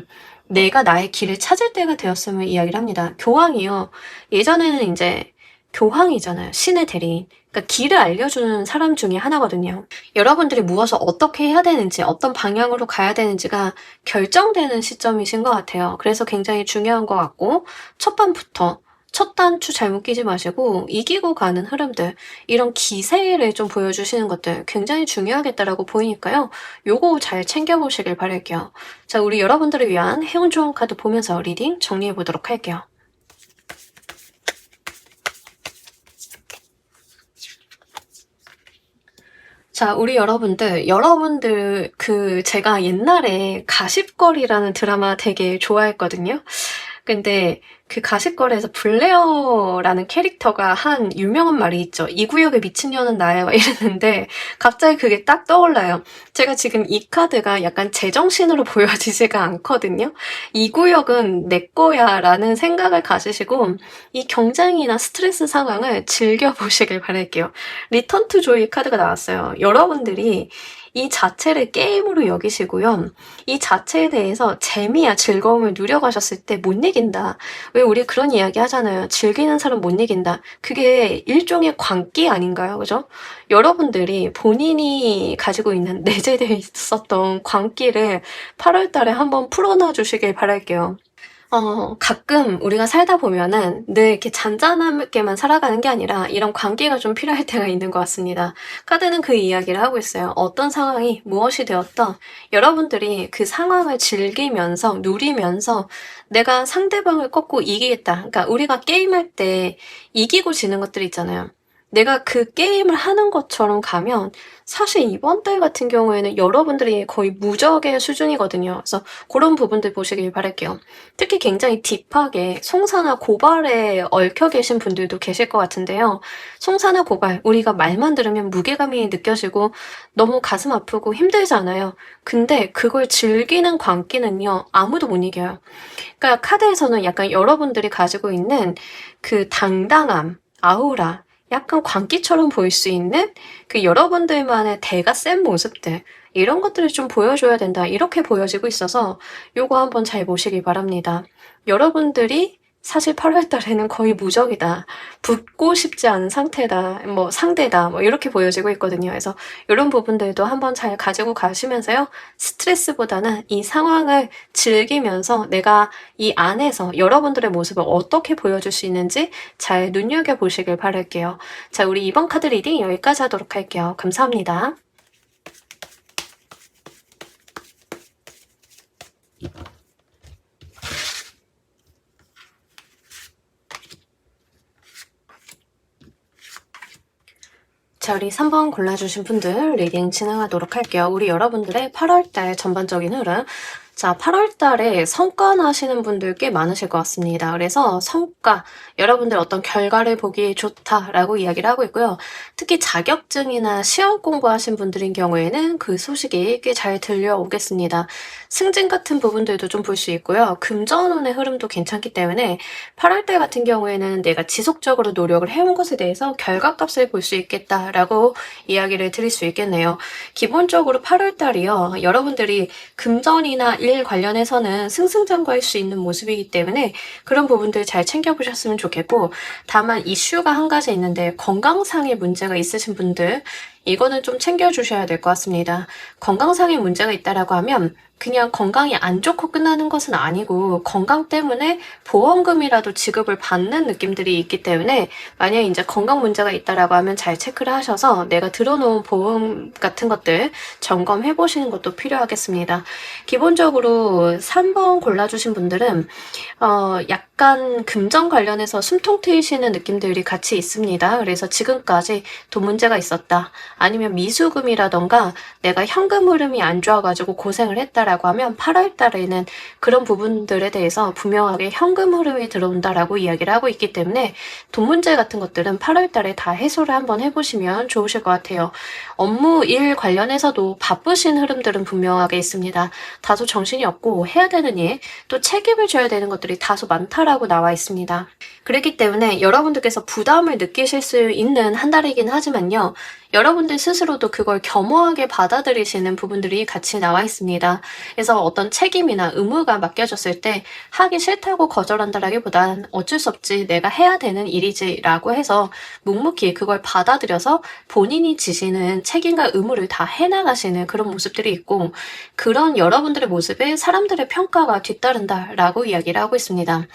내가 나의 길을 찾을 때가 되었음을 이야기를 합니다. 교황이요. 예전에는 이제 교황이잖아요. 신의 대리인. 그러니까 길을 알려주는 사람 중에 하나거든요. 여러분들이 무엇을 어떻게 해야 되는지, 어떤 방향으로 가야 되는지가 결정되는 시점이신 것 같아요. 그래서 굉장히 중요한 것 같고 첫 번부터 첫 단추 잘못 끼지 마시고 이기고 가는 흐름들 이런 기세를 좀 보여주시는 것들 굉장히 중요하겠다라고 보이니까요. 요거 잘 챙겨보시길 바랄게요. 자, 우리 여러분들을 위한 행운 좋은 카드 보면서 리딩 정리해보도록 할게요. 자, 우리 여러분들 제가 옛날에 가십걸이라는 드라마 되게 좋아했거든요. 근데 그 가십걸에서 블레어라는 캐릭터가 한 유명한 말이 있죠. 이 구역에 미친년은 나야 이랬는데 갑자기 그게 딱 떠올라요. 제가 지금 이 카드가 약간 제정신으로 보여지지가 않거든요. 이 구역은 내 거야 라는 생각을 가지시고 이 경쟁이나 스트레스 상황을 즐겨보시길 바랄게요. 리턴 투 조이 카드가 나왔어요. 여러분들이 이 자체를 게임으로 여기시고요. 이 자체에 대해서 재미야 즐거움을 누려가셨을 때 못 이긴다. 왜 우리 그런 이야기 하잖아요. 즐기는 사람 못 이긴다. 그게 일종의 광기 아닌가요? 그죠? 여러분들이 본인이 가지고 있는 내재되어 있었던 광기를 8월 달에 한번 풀어놔 주시길 바랄게요. 가끔 우리가 살다 보면은 늘 이렇게 잔잔하게만 살아가는 게 아니라 이런 관계가 좀 필요할 때가 있는 것 같습니다. 카드는 그 이야기를 하고 있어요. 어떤 상황이 무엇이 되었던 여러분들이 그 상황을 즐기면서 누리면서 내가 상대방을 꺾고 이기겠다. 그러니까 우리가 게임할 때 이기고 지는 것들이 있잖아요. 내가 그 게임을 하는 것처럼 가면 사실 이번 달 같은 경우에는 여러분들이 거의 무적의 수준이거든요. 그래서 그런 부분들 보시길 바랄게요. 특히 굉장히 딥하게 송사나 고발에 얽혀 계신 분들도 계실 것 같은데요. 송사나 고발, 우리가 말만 들으면 무게감이 느껴지고 너무 가슴 아프고 힘들잖아요. 근데 그걸 즐기는 광기는요, 아무도 못 이겨요. 그러니까 카드에서는 약간 여러분들이 가지고 있는 그 당당함, 아우라, 약간 광기처럼 보일 수 있는 그 여러분들만의 대가 센 모습들, 이런 것들을 좀 보여줘야 된다. 이렇게 보여지고 있어서 요거 한번 잘 보시기 바랍니다. 여러분들이 사실 8월 달에는 거의 무적이다. 붙고 싶지 않은 상태다. 뭐 상대다. 뭐 이렇게 보여지고 있거든요. 그래서 이런 부분들도 한번 잘 가지고 가시면서요. 스트레스보다는 이 상황을 즐기면서 내가 이 안에서 여러분들의 모습을 어떻게 보여줄 수 있는지 잘 눈여겨보시길 바랄게요. 자, 우리 이번 카드 리딩 여기까지 하도록 할게요. 감사합니다. 자, 우리 3번 골라주신 분들 리딩 진행하도록 할게요. 우리 여러분들의 8월달 전반적인 흐름. 자, 8월 달에 성과 나시는 분들 꽤 많으실 것 같습니다. 그래서 성과, 여러분들 어떤 결과를 보기 좋다라고 이야기를 하고 있고요. 특히 자격증이나 시험 공부하신 분들인 경우에는 그 소식이 꽤 잘 들려오겠습니다. 승진 같은 부분들도 좀 볼 수 있고요. 금전운의 흐름도 괜찮기 때문에 8월 달 같은 경우에는 내가 지속적으로 노력을 해온 것에 대해서 결과값을 볼 수 있겠다라고 이야기를 드릴 수 있겠네요. 기본적으로 8월 달이요. 여러분들이 금전이나 일 관련해서는 승승장구할 수 있는 모습이기 때문에 그런 부분들 잘 챙겨보셨으면 좋겠고, 다만 이슈가 한 가지 있는데 건강상의 문제가 있으신 분들, 이거는 좀 챙겨주셔야 될 것 같습니다. 건강상의 문제가 있다라고 하면 그냥 건강이 안 좋고 끝나는 것은 아니고 건강 때문에 보험금이라도 지급을 받는 느낌들이 있기 때문에 만약에 이제 건강 문제가 있다라고 하면 잘 체크를 하셔서 내가 들어놓은 보험 같은 것들 점검해 보시는 것도 필요하겠습니다. 기본적으로 3번 골라주신 분들은 약간 금전 관련해서 숨통 트이시는 느낌들이 같이 있습니다. 그래서 지금까지 돈 문제가 있었다. 아니면 미수금이라던가 내가 현금 흐름이 안 좋아가지고 고생을 했다라고 하면 8월 달에는 그런 부분들에 대해서 분명하게 현금 흐름이 들어온다라고 이야기를 하고 있기 때문에 돈 문제 같은 것들은 8월 달에 다 해소를 한번 해보시면 좋으실 것 같아요. 업무 일 관련해서도 바쁘신 흐름들은 분명하게 있습니다. 다소 정신이 없고 해야 되는 일, 또 책임을 져야 되는 것들이 다소 많다라고 나와 있습니다. 그렇기 때문에 여러분들께서 부담을 느끼실 수 있는 한 달이긴 하지만요. 여러분들 스스로도 그걸 겸허하게 받아들이시는 부분들이 같이 나와 있습니다. 그래서 어떤 책임이나 의무가 맡겨졌을 때 하기 싫다고 거절한다라기보단 어쩔 수 없지, 내가 해야 되는 일이지 라고 해서 묵묵히 그걸 받아들여서 본인이 지시는 책임과 의무를 다 해나가시는 그런 모습들이 있고, 그런 여러분들의 모습에 사람들의 평가가 뒤따른다라고 이야기를 하고 있습니다.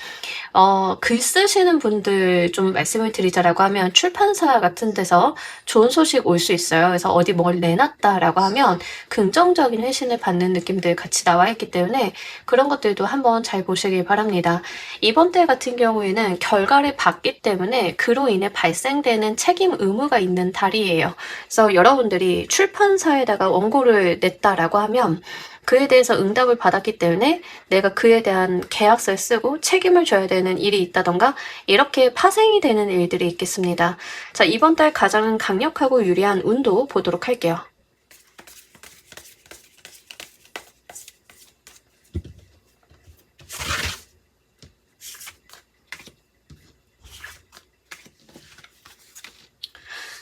글 쓰시는 분들 좀 말씀을 드리자라고 하면 출판사 같은 데서 좋은 소식 올 수 있어요. 그래서 어디 뭘 내놨다라고 하면 긍정적인 회신을 받는 느낌들 같이 나와 있기 때문에 그런 것들도 한번 잘 보시길 바랍니다. 이번 달 같은 경우에는 결과를 받기 때문에 그로 인해 발생되는 책임 의무가 있는 달이에요. 그래서 여러분들이 출판사에다가 원고를 냈다라고 하면 그에 대해서 응답을 받았기 때문에 내가 그에 대한 계약서를 쓰고 책임을 져야 되는 일이 있다던가 이렇게 파생이 되는 일들이 있겠습니다. 자, 이번 달 가장 강력하고 유리한 운도 보도록 할게요.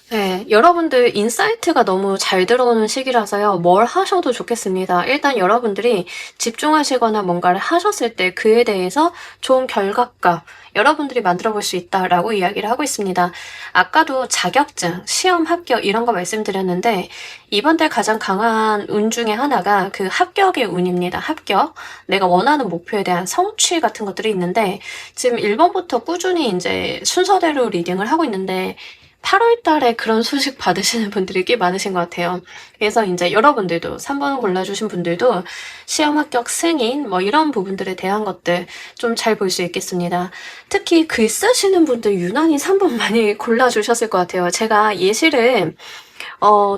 네, 여러분들 인사이트가 너무 잘 들어오는 시기라서요. 뭘 하셔도 좋겠습니다. 일단 여러분들이 집중하시거나 뭔가를 하셨을 때 그에 대해서 좋은 결과값 여러분들이 만들어 볼 수 있다라고 이야기를 하고 있습니다. 아까도 자격증, 시험 합격 이런 거 말씀드렸는데 이번 달 가장 강한 운 중에 하나가 그 합격의 운입니다. 합격. 내가 원하는 목표에 대한 성취 같은 것들이 있는데 지금 1번부터 꾸준히 이제 순서대로 리딩을 하고 있는데 8월 달에 그런 소식 받으시는 분들이 꽤 많으신 것 같아요. 그래서 이제 여러분들도 3번 골라주신 분들도 시험 합격 승인 뭐 이런 부분들에 대한 것들 좀 잘 볼 수 있겠습니다. 특히 글 쓰시는 분들 유난히 3번 많이 골라주셨을 것 같아요. 제가 예시를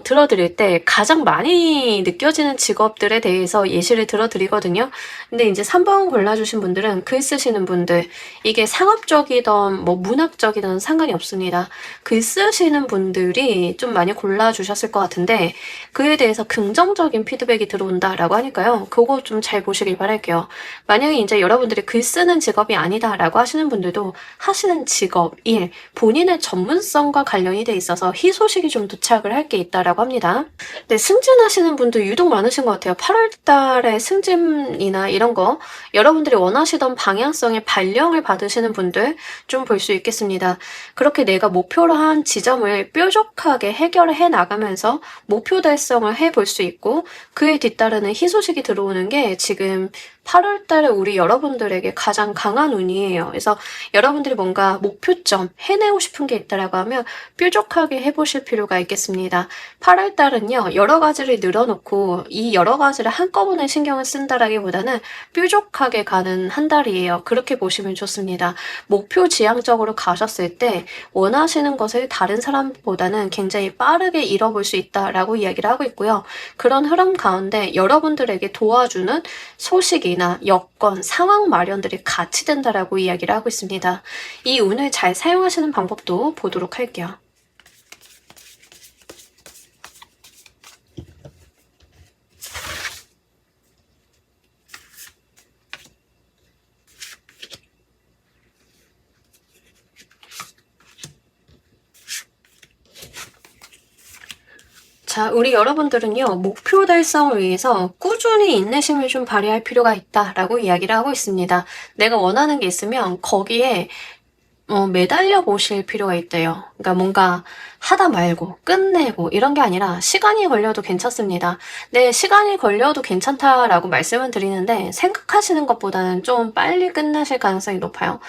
들어드릴 때 가장 많이 느껴지는 직업들에 대해서 예시를 들어드리거든요. 근데 이제 3번 골라주신 분들은 글 쓰시는 분들, 이게 상업적이든 뭐 문학적이든 상관이 없습니다. 글 쓰시는 분들이 좀 많이 골라주셨을 것 같은데 그에 대해서 긍정적인 피드백이 들어온다라고 하니까요. 그거 좀 잘 보시길 바랄게요. 만약에 이제 여러분들이 글 쓰는 직업이 아니다라고 하시는 분들도 하시는 직업, 일, 본인의 전문성과 관련이 돼 있어서 희소식이 좀 도착을 할 게 있다라고 합니다. 네, 승진하시는 분들 유독 많으신 것 같아요. 8월 달에 승진이나 이런 거 여러분들이 원하시던 방향성의 발령을 받으시는 분들 좀 볼 수 있겠습니다. 그렇게 내가 목표로 한 지점을 뾰족하게 해결을 해 나가면서 목표 달성을 해 볼 수 있고 그에 뒤따르는 희소식이 들어오는 게 지금 8월 달에 우리 여러분들에게 가장 강한 운이에요. 그래서 여러분들이 뭔가 목표점 해내고 싶은 게 있다라고 하면 뾰족하게 해보실 필요가 있겠습니다. 8월 달은요, 여러 가지를 늘어놓고 이 여러 가지를 한꺼번에 신경을 쓴다라기보다는 뾰족하게 가는 한 달이에요. 그렇게 보시면 좋습니다. 목표 지향적으로 가셨을 때 원하시는 것을 다른 사람보다는 굉장히 빠르게 이뤄볼 수 있다라고 이야기를 하고 있고요. 그런 흐름 가운데 여러분들에게 도와주는 소식이나 여건, 상황 마련들이 같이 된다라고 이야기를 하고 있습니다. 이 운을 잘 사용하시는 방법도 보도록 할게요. 자, 우리 여러분들은요, 목표 달성을 위해서 꾸준히 인내심을 좀 발휘할 필요가 있다라고 이야기를 하고 있습니다. 내가 원하는 게 있으면 거기에 매달려 보실 필요가 있대요. 그러니까 뭔가 하다 말고 끝내고 이런 게 아니라 시간이 걸려도 괜찮습니다. 네, 시간이 걸려도 괜찮다라고 말씀을 드리는데 생각하시는 것보다는 좀 빨리 끝나실 가능성이 높아요.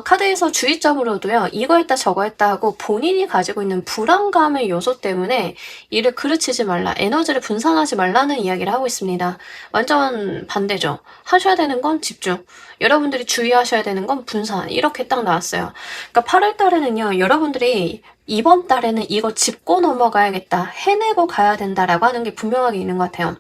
카드에서 주의점으로도요, 이거 했다 저거 했다 하고 본인이 가지고 있는 불안감의 요소 때문에 일을 그르치지 말라, 에너지를 분산하지 말라는 이야기를 하고 있습니다. 완전 반대죠. 하셔야 되는 건 집중. 여러분들이 주의하셔야 되는 건 분산. 이렇게 딱 나왔어요. 그러니까 8월 달에는요, 여러분들이 이번 달에는 이거 짚고 넘어가야겠다, 해내고 가야 된다라고 하는 게 분명하게 있는 것 같아요.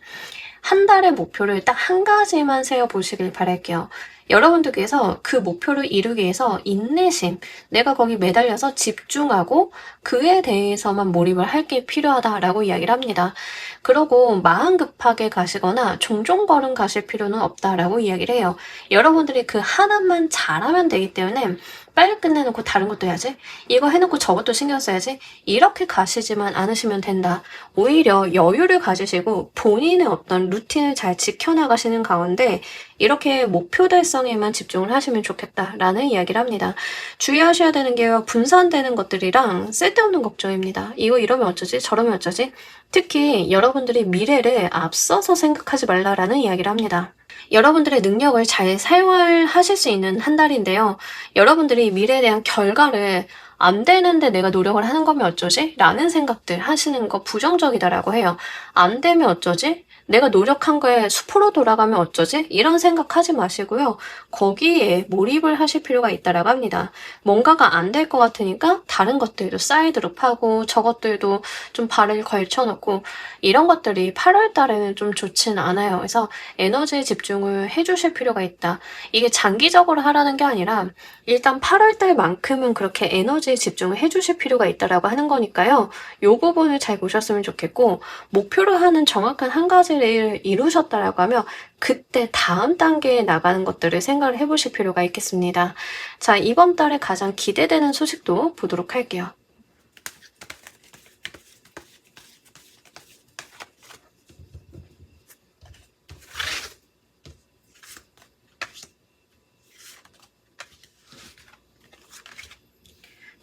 한 달의 목표를 딱 한 가지만 세워보시길 바랄게요. 여러분들께서 그 목표를 이루기 위해서 인내심, 내가 거기 매달려서 집중하고 그에 대해서만 몰입을 할 게 필요하다라고 이야기를 합니다. 그러고 마음 급하게 가시거나 종종 걸음 가실 필요는 없다라고 이야기를 해요. 여러분들이 그 하나만 잘하면 되기 때문에 빨리 끝내놓고 다른 것도 해야지, 이거 해놓고 저것도 신경 써야지, 이렇게 가시지만 않으시면 된다. 오히려 여유를 가지시고 본인의 어떤 루틴을 잘 지켜나가시는 가운데 이렇게 목표 달성에만 집중을 하시면 좋겠다라는 이야기를 합니다. 주의하셔야 되는 게요, 분산되는 것들이랑 쓸데없는 걱정입니다. 이거 이러면 어쩌지, 저러면 어쩌지. 특히 여러분들이 미래를 앞서서 생각하지 말라라는 이야기를 합니다. 여러분들의 능력을 잘 사용하실 수 있는 한 달인데요. 여러분들이 미래에 대한 결과를 안 되는데 내가 노력을 하는 거면 어쩌지? 라는 생각들 하시는 거 부정적이다라고 해요. 안 되면 어쩌지? 내가 노력한 거에 수포로 돌아가면 어쩌지? 이런 생각하지 마시고요. 거기에 몰입을 하실 필요가 있다라고 합니다. 뭔가가 안 될 것 같으니까 다른 것들도 사이드로 파고 저것들도 좀 발을 걸쳐놓고 이런 것들이 8월 달에는 좀 좋진 않아요. 그래서 에너지에 집중을 해주실 필요가 있다. 이게 장기적으로 하라는 게 아니라 일단 8월 달만큼은 그렇게 에너지에 집중을 해주실 필요가 있다라고 하는 거니까요. 이 부분을 잘 보셨으면 좋겠고, 목표로 하는 정확한 한 가지를 이루셨다라고 하면 그때 다음 단계에 나가는 것들을 생각을 해보실 필요가 있겠습니다. 자, 이번 달에 가장 기대되는 소식도 보도록 할게요.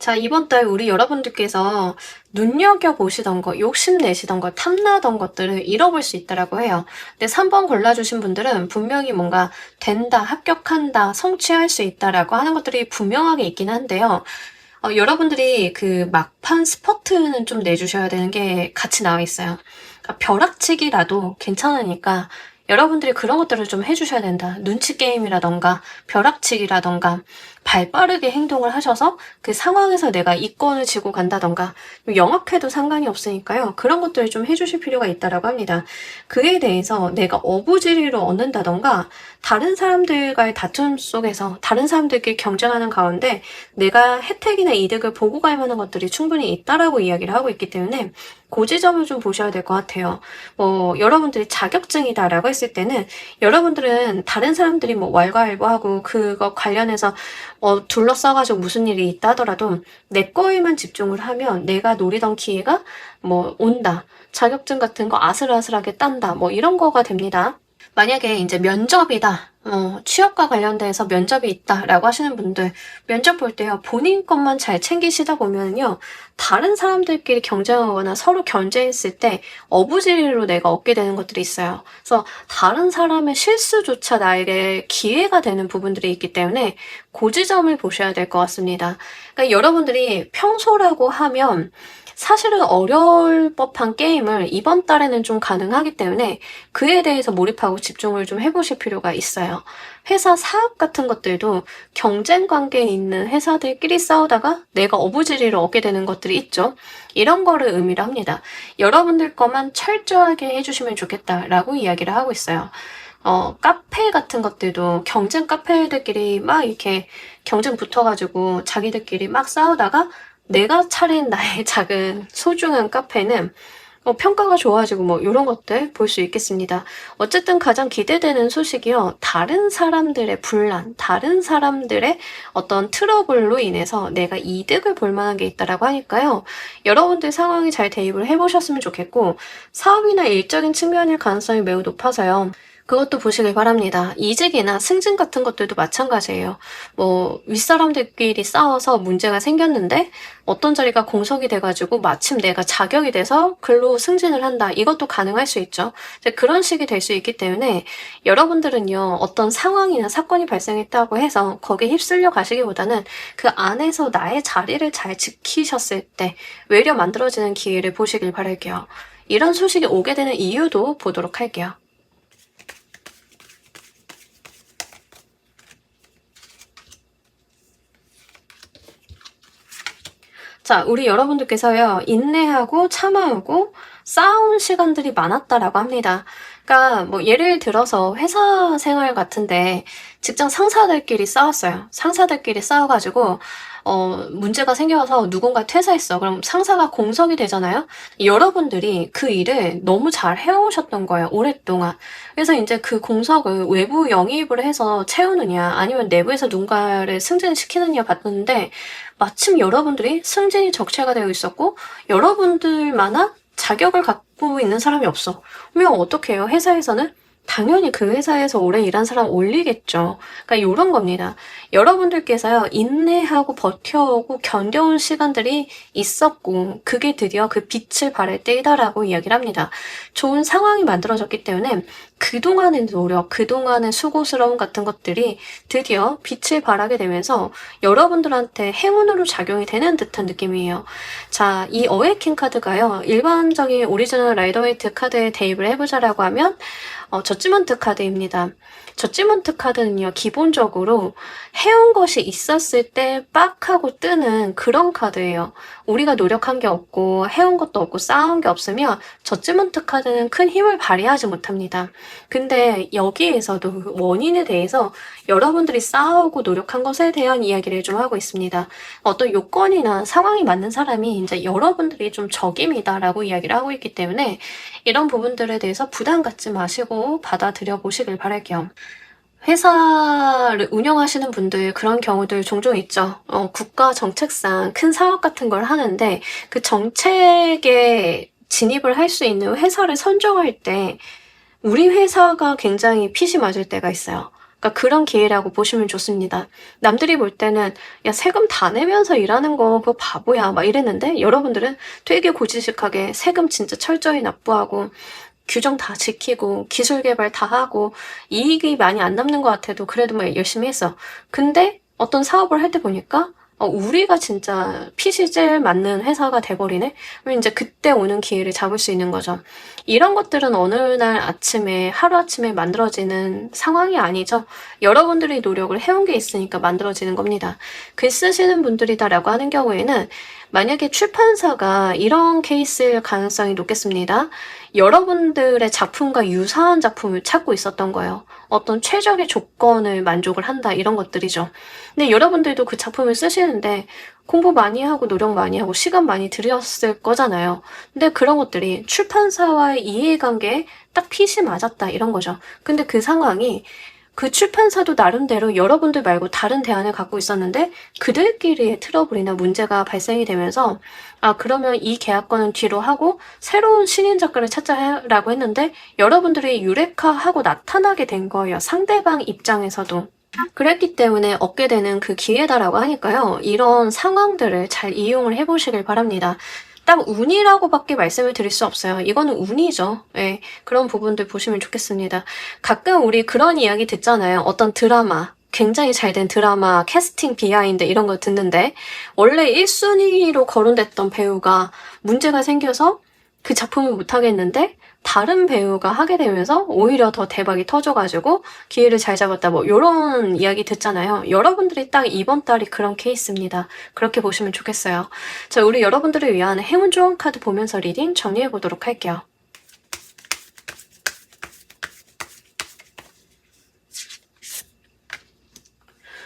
자, 이번 달 우리 여러분들께서 눈여겨보시던 거, 욕심내시던 거, 탐나던 것들을 잃어볼 수 있다라고 해요. 근데 3번 골라주신 분들은 분명히 뭔가 된다, 합격한다, 성취할 수 있다라고 하는 것들이 분명하게 있긴 한데요. 여러분들이 그 막판 스퍼트는 좀 내주셔야 되는 게 같이 나와 있어요. 그러니까 벼락치기라도 괜찮으니까 여러분들이 그런 것들을 좀 해주셔야 된다. 눈치 게임이라던가 벼락치기라던가 발 빠르게 행동을 하셔서 그 상황에서 내가 이권을 쥐고 간다던가 영업해도 상관이 없으니까요. 그런 것들을 좀 해주실 필요가 있다라고 합니다. 그에 대해서 내가 어부지리를 얻는다던가 다른 사람들과의 다툼 속에서 다른 사람들끼리 경쟁하는 가운데 내가 혜택이나 이득을 보고 갈 만한 것들이 충분히 있다라고 이야기를 하고 있기 때문에 그 지점을 좀 보셔야 될 것 같아요. 여러분들이 자격증이다라고 했을 때는 여러분들은 다른 사람들이 뭐 왈가왈부하고 그거 관련해서 둘러싸가지고 무슨 일이 있다 하더라도 내 거에만 집중을 하면 내가 노리던 기회가 온다. 자격증 같은 거 아슬아슬하게 딴다. 이런 거가 됩니다. 만약에 이제 면접이다. 취업과 관련돼서 면접이 있다라고 하시는 분들 면접 볼 때요. 본인 것만 잘 챙기시다 보면요. 다른 사람들끼리 경쟁하거나 서로 견제했을 때 어부지리로 내가 얻게 되는 것들이 있어요. 그래서 다른 사람의 실수조차 나에게 기회가 되는 부분들이 있기 때문에 그 지점을 보셔야 될 것 같습니다. 그러니까 여러분들이 평소라고 하면 사실은 어려울 법한 게임을 이번 달에는 좀 가능하기 때문에 그에 대해서 몰입하고 집중을 좀 해보실 필요가 있어요. 회사 사업 같은 것들도 경쟁 관계에 있는 회사들끼리 싸우다가 내가 어부지리를 얻게 되는 것들이 있죠. 이런 거를 의미를 합니다. 여러분들 것만 철저하게 해주시면 좋겠다라고 이야기를 하고 있어요. 카페 같은 것들도 경쟁 카페들끼리 막 이렇게 경쟁 붙어가지고 자기들끼리 막 싸우다가 내가 차린 나의 작은 소중한 카페는 평가가 좋아지고 이런 것들 볼 수 있겠습니다. 어쨌든 가장 기대되는 소식이요. 다른 사람들의 분란, 다른 사람들의 어떤 트러블로 인해서 내가 이득을 볼 만한 게 있다라고 하니까요. 여러분들 상황이 잘 대입을 해보셨으면 좋겠고 사업이나 일적인 측면일 가능성이 매우 높아서요. 그것도 보시길 바랍니다. 이직이나 승진 같은 것들도 마찬가지예요. 윗사람들끼리 싸워서 문제가 생겼는데 어떤 자리가 공석이 돼가지고 마침 내가 자격이 돼서 글로 승진을 한다. 이것도 가능할 수 있죠. 그런 식이 될 수 있기 때문에 여러분들은요. 어떤 상황이나 사건이 발생했다고 해서 거기에 휩쓸려 가시기보다는 그 안에서 나의 자리를 잘 지키셨을 때 외려 만들어지는 기회를 보시길 바랄게요. 이런 소식이 오게 되는 이유도 보도록 할게요. 자, 우리 여러분들께서요, 인내하고 참아오고 싸운 시간들이 많았다라고 합니다. 그러니까 예를 들어서 회사 생활 같은데 직장 상사들끼리 싸웠어요. 상사들끼리 싸워가지고 문제가 생겨서 누군가 퇴사했어. 그럼 상사가 공석이 되잖아요. 여러분들이 그 일을 너무 잘 해오셨던 거예요. 오랫동안. 그래서 이제 그 공석을 외부 영입을 해서 채우느냐 아니면 내부에서 누군가를 승진시키느냐 봤는데 마침 여러분들이 승진이 적체가 되어 있었고 여러분들만한 자격을 갖고 있는 사람이 없어. 그러면 어떻게 해요? 회사에서는 당연히 그 회사에서 오래 일한 사람 올리겠죠. 그러니까 이런 겁니다. 여러분들께서요, 인내하고 버텨오고 견뎌온 시간들이 있었고, 그게 드디어 그 빛을 발할 때이다라고 이야기를 합니다. 좋은 상황이 만들어졌기 때문에 그동안의 노력, 그동안의 수고스러움 같은 것들이 드디어 빛을 발하게 되면서 여러분들한테 행운으로 작용이 되는 듯한 느낌이에요. 자, 이 어웨이킹 카드가요, 일반적인 오리지널 라이더웨이트 카드에 대입을 해보자라고 하면 저지먼트 카드입니다. 저지먼트 카드는요, 기본적으로 해온 것이 있었을 때 빡 하고 뜨는 그런 카드예요. 우리가 노력한 게 없고 해온 것도 없고 쌓아온 게 없으면 저지먼트 카드는 큰 힘을 발휘하지 못합니다. 근데 여기에서도 그 원인에 대해서 여러분들이 쌓아오고 노력한 것에 대한 이야기를 좀 하고 있습니다. 어떤 요건이나 상황이 맞는 사람이 이제 여러분들이 좀 적임이다라고 이야기를 하고 있기 때문에 이런 부분들에 대해서 부담 갖지 마시고 받아들여 보시길 바랄게요. 회사를 운영하시는 분들 그런 경우들 종종 있죠. 국가 정책상 큰 사업 같은 걸 하는데 그 정책에 진입을 할 수 있는 회사를 선정할 때 우리 회사가 굉장히 핏이 맞을 때가 있어요. 그러니까 그런 기회라고 보시면 좋습니다. 남들이 볼 때는 야 세금 다 내면서 일하는 거 그거 바보야 막 이랬는데 여러분들은 되게 고지식하게 세금 진짜 철저히 납부하고 규정 다 지키고 기술 개발 다 하고 이익이 많이 안 남는 것 같아도 그래도 뭐 열심히 했어. 근데 어떤 사업을 할 때 보니까 우리가 진짜 핏이 제일 맞는 회사가 돼버리네? 그럼 이제 그때 오는 기회를 잡을 수 있는 거죠. 이런 것들은 어느 날 아침에, 하루아침에 만들어지는 상황이 아니죠. 여러분들이 노력을 해온 게 있으니까 만들어지는 겁니다. 글 쓰시는 분들이다라고 하는 경우에는 만약에 출판사가 이런 케이스일 가능성이 높겠습니다. 여러분들의 작품과 유사한 작품을 찾고 있었던 거예요. 어떤 최적의 조건을 만족을 한다 이런 것들이죠. 근데 여러분들도 그 작품을 쓰시는데 공부 많이 하고 노력 많이 하고 시간 많이 들였을 거잖아요. 근데 그런 것들이 출판사와의 이해관계에 딱 핏이 맞았다 이런 거죠. 근데 그 상황이 그 출판사도 나름대로 여러분들 말고 다른 대안을 갖고 있었는데 그들끼리의 트러블이나 문제가 발생이 되면서 그러면 이 계약권은 뒤로 하고 새로운 신인 작가를 찾자라고 했는데 여러분들이 유레카하고 나타나게 된 거예요. 상대방 입장에서도. 그랬기 때문에 얻게 되는 그 기회다라고 하니까요. 이런 상황들을 잘 이용을 해보시길 바랍니다. 딱 운이라고밖에 말씀을 드릴 수 없어요. 이거는 운이죠. 네, 그런 부분들 보시면 좋겠습니다. 가끔 우리 그런 이야기 듣잖아요. 어떤 드라마, 굉장히 잘 된 드라마, 캐스팅 비하인드 이런 거 듣는데 원래 1순위로 거론됐던 배우가 문제가 생겨서 그 작품을 못하겠는데 다른 배우가 하게 되면서 오히려 더 대박이 터져가지고 기회를 잘 잡았다 뭐 이런 이야기 듣잖아요. 여러분들이 딱 이번 달이 그런 케이스입니다. 그렇게 보시면 좋겠어요. 자, 우리 여러분들을 위한 행운 좋은 카드 보면서 리딩 정리해 보도록 할게요.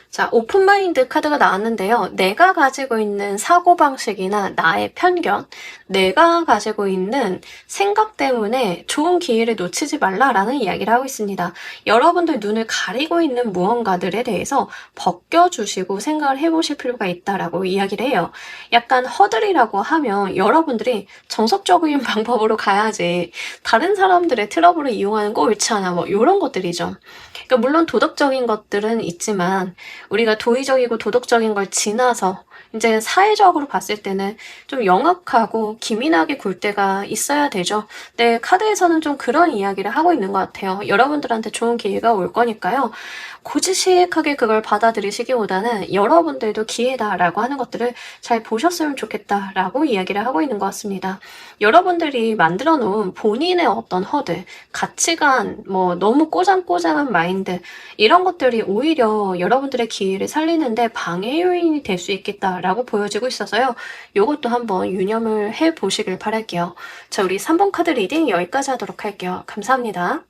자, 오픈마인드 카드가 나왔는데요. 내가 가지고 있는 사고방식이나 나의 편견, 내가 가지고 있는 생각 때문에 좋은 기회를 놓치지 말라라는 이야기를 하고 있습니다. 여러분들 눈을 가리고 있는 무언가들에 대해서 벗겨주시고 생각을 해보실 필요가 있다라고 이야기를 해요. 약간 허들이라고 하면 여러분들이 정석적인 방법으로 가야지 다른 사람들의 트러블을 이용하는 거 옳지 않아 뭐 이런 것들이죠. 그러니까 물론 도덕적인 것들은 있지만 우리가 도의적이고 도덕적인 걸 지나서 이제 사회적으로 봤을 때는 좀 영악하고 기민하게 굴 때가 있어야 되죠. 네, 카드에서는 좀 그런 이야기를 하고 있는 것 같아요. 여러분들한테 좋은 기회가 올 거니까요. 고지식하게 그걸 받아들이시기보다는 여러분들도 기회다라고 하는 것들을 잘 보셨으면 좋겠다라고 이야기를 하고 있는 것 같습니다. 여러분들이 만들어 놓은 본인의 어떤 허들, 가치관, 뭐 너무 꼬장꼬장한 마인드 이런 것들이 오히려 여러분들의 기회를 살리는데 방해 요인이 될 수 있겠다라고 보여지고 있어서요. 이것도 한번 유념을 해보시길 바랄게요. 자, 우리 3번 카드 리딩 여기까지 하도록 할게요. 감사합니다.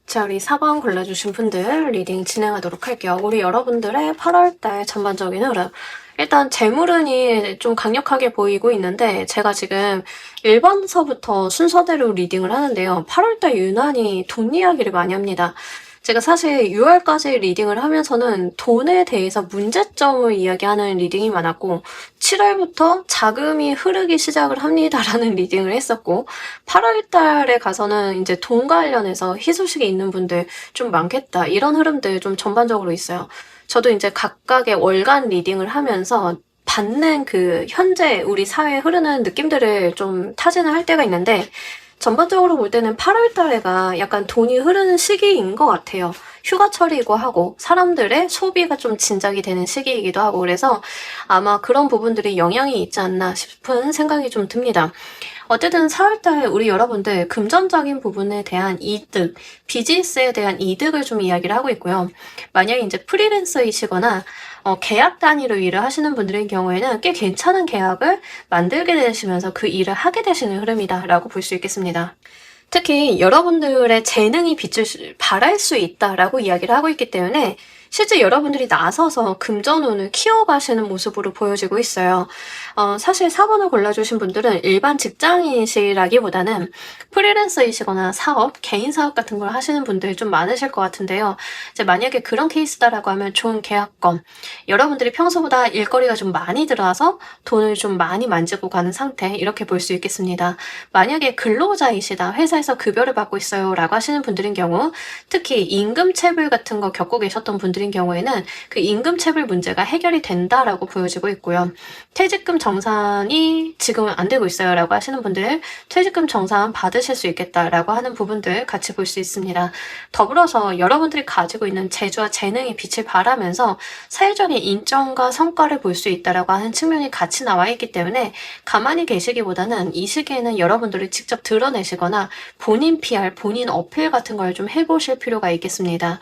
자, 우리 4번 골라주신 분들 리딩 진행하도록 할게요. 우리 여러분들의 8월달 전반적인 흐름. 일단 재물운이 좀 강력하게 보이고 있는데 제가 지금 1번서부터 순서대로 리딩을 하는데요. 8월달 유난히 돈 이야기를 많이 합니다. 제가 사실 6월까지 리딩을 하면서는 돈에 대해서 문제점을 이야기하는 리딩이 많았고 7월부터 자금이 흐르기 시작을 합니다라는 리딩을 했었고 8월달에 가서는 이제 돈 관련해서 희소식이 있는 분들 좀 많겠다 이런 흐름들 좀 전반적으로 있어요. 저도 이제 각각의 월간 리딩을 하면서 받는 그 현재 우리 사회에 흐르는 느낌들을 좀 타진을 할 때가 있는데 전반적으로 볼 때는 8월 달에가 약간 돈이 흐르는 시기인 것 같아요. 휴가철이고 하고 사람들의 소비가 좀 진작이 되는 시기이기도 하고 그래서 아마 그런 부분들이 영향이 있지 않나 싶은 생각이 좀 듭니다. 어쨌든 4월달 우리 여러분들 금전적인 부분에 대한 이득, 비즈니스에 대한 이득을 좀 이야기를 하고 있고요. 만약에 이제 프리랜서이시거나 계약 단위로 일을 하시는 분들의 경우에는 꽤 괜찮은 계약을 만들게 되시면서 그 일을 하게 되시는 흐름이다라고 볼 수 있겠습니다. 특히 여러분들의 재능이 빛을 발할 수 있다라고 이야기를 하고 있기 때문에 실제 여러분들이 나서서 금전운을 키워가시는 모습으로 보여지고 있어요. 사실 4번을 골라주신 분들은 일반 직장인이시라기보다는 프리랜서이시거나 사업, 개인 사업 같은 걸 하시는 분들이 좀 많으실 것 같은데요. 이제 만약에 그런 케이스다라고 하면 좋은 계약건, 여러분들이 평소보다 일거리가 좀 많이 들어와서 돈을 좀 많이 만지고 가는 상태, 이렇게 볼 수 있겠습니다. 만약에 근로자이시다, 회사에서 급여를 받고 있어요 라고 하시는 분들인 경우, 특히 임금체불 같은 거 겪고 계셨던 분들인 경우에는 그 임금체불 문제가 해결이 된다라고 보여지고 있고요. 퇴직금 정산이 지금은 안 되고 있어요 라고 하시는 분들, 퇴직금 정산 받으실 수 있겠다라고 하는 부분들 같이 볼 수 있습니다. 더불어서 여러분들이 가지고 있는 재주와 재능이 빛을 발하면서 사회적인 인정과 성과를 볼 수 있다라고 하는 측면이 같이 나와 있기 때문에 가만히 계시기보다는 이 시기에는 여러분들이 직접 드러내시거나 본인 PR, 본인 어필 같은 걸 좀 해보실 필요가 있겠습니다.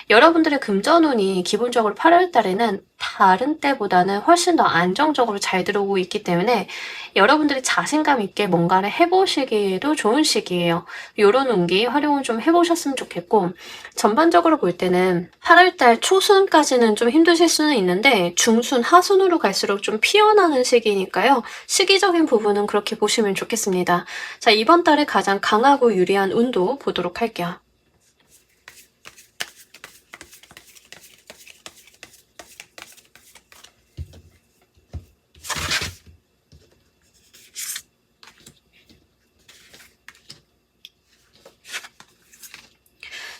여러분들의 금전운이 기본적으로 8월 달에는 다른 때보다는 훨씬 더 안정적으로 잘 들어오고 있기 때문에 여러분들이 자신감 있게 뭔가를 해보시기에도 좋은 시기예요. 이런 운기 활용을 좀 해보셨으면 좋겠고, 전반적으로 볼 때는 8월달 초순까지는 좀 힘드실 수는 있는데 중순, 하순으로 갈수록 좀 피어나는 시기니까요. 시기적인 부분은 그렇게 보시면 좋겠습니다. 자, 이번 달에 가장 강하고 유리한 운도 보도록 할게요.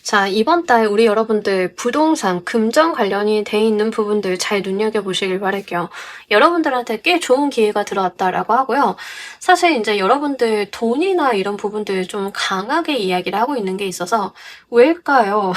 자, 이번 달 우리 여러분들 부동산, 금전 관련이 돼 있는 부분들 잘 눈여겨보시길 바랄게요. 여러분들한테 꽤 좋은 기회가 들어왔다라고 하고요. 사실 이제 여러분들 돈이나 이런 부분들 좀 강하게 이야기를 하고 있는 게 있어서 왜일까요?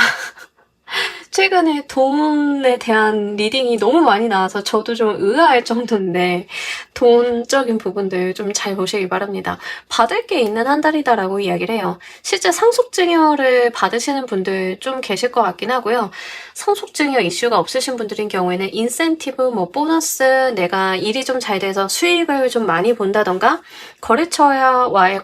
최근에 돈에 대한 리딩이 너무 많이 나와서 저도 좀 의아할 정도인데 돈적인 부분들 좀 잘 보시기 바랍니다. 받을 게 있는 한 달이다라고 이야기를 해요. 실제 상속증여를 받으시는 분들 좀 계실 것 같긴 하고요. 상속증여 이슈가 없으신 분들인 경우에는 인센티브, 뭐 보너스, 내가 일이 좀 잘 돼서 수익을 좀 많이 본다던가 거래처와의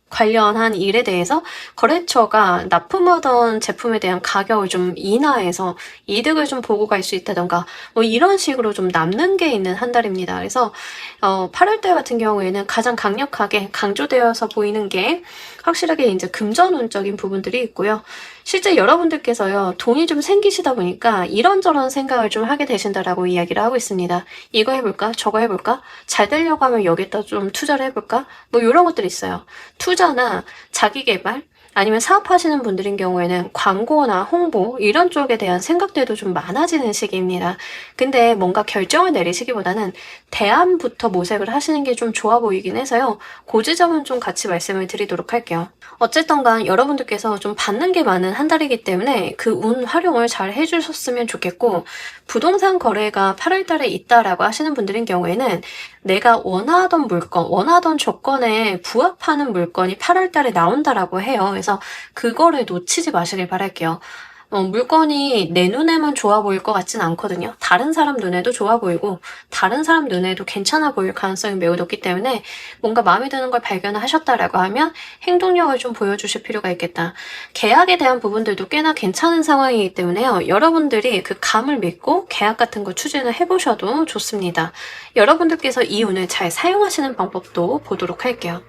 관련한 일에 대해서 거래처가 납품하던 제품에 대한 가격을 좀 인하해서 이득을 좀 보고 갈 수 있다던가 뭐 이런 식으로 좀 남는 게 있는 한 달입니다. 그래서 8월달 같은 경우에는 가장 강력하게 강조되어서 보이는 게 확실하게 이제 금전운적인 부분들이 있고요. 실제 여러분들께서요, 돈이 좀 생기시다 보니까 이런저런 생각을 좀 하게 되신다라고 이야기를 하고 있습니다. 이거 해볼까? 저거 해볼까? 잘 되려고 하면 여기다 좀 투자를 해볼까? 뭐 이런 것들이 있어요. 투자나 자기개발, 아니면 사업하시는 분들인 경우에는 광고나 홍보 이런 쪽에 대한 생각들도 좀 많아지는 시기입니다. 근데 뭔가 결정을 내리시기보다는 대안부터 모색을 하시는 게 좀 좋아 보이긴 해서요. 그 지점은 좀 같이 말씀을 드리도록 할게요. 어쨌든 간 여러분들께서 좀 받는 게 많은 한 달이기 때문에 그 운 활용을 잘 해주셨으면 좋겠고, 부동산 거래가 8월 달에 있다라고 하시는 분들인 경우에는 내가 원하던 물건, 원하던 조건에 부합하는 물건이 8월 달에 나온다라고 해요. 그래서 그거를 놓치지 마시길 바랄게요. 물건이 내 눈에만 좋아 보일 것 같진 않거든요. 다른 사람 눈에도 좋아 보이고 다른 사람 눈에도 괜찮아 보일 가능성이 매우 높기 때문에 뭔가 마음에 드는 걸 발견하셨다라고 하면 행동력을 좀 보여주실 필요가 있겠다. 계약에 대한 부분들도 꽤나 괜찮은 상황이기 때문에요. 여러분들이 그 감을 믿고 계약 같은 거 추진을 해보셔도 좋습니다. 여러분들께서 이 운을 잘 사용하시는 방법도 보도록 할게요.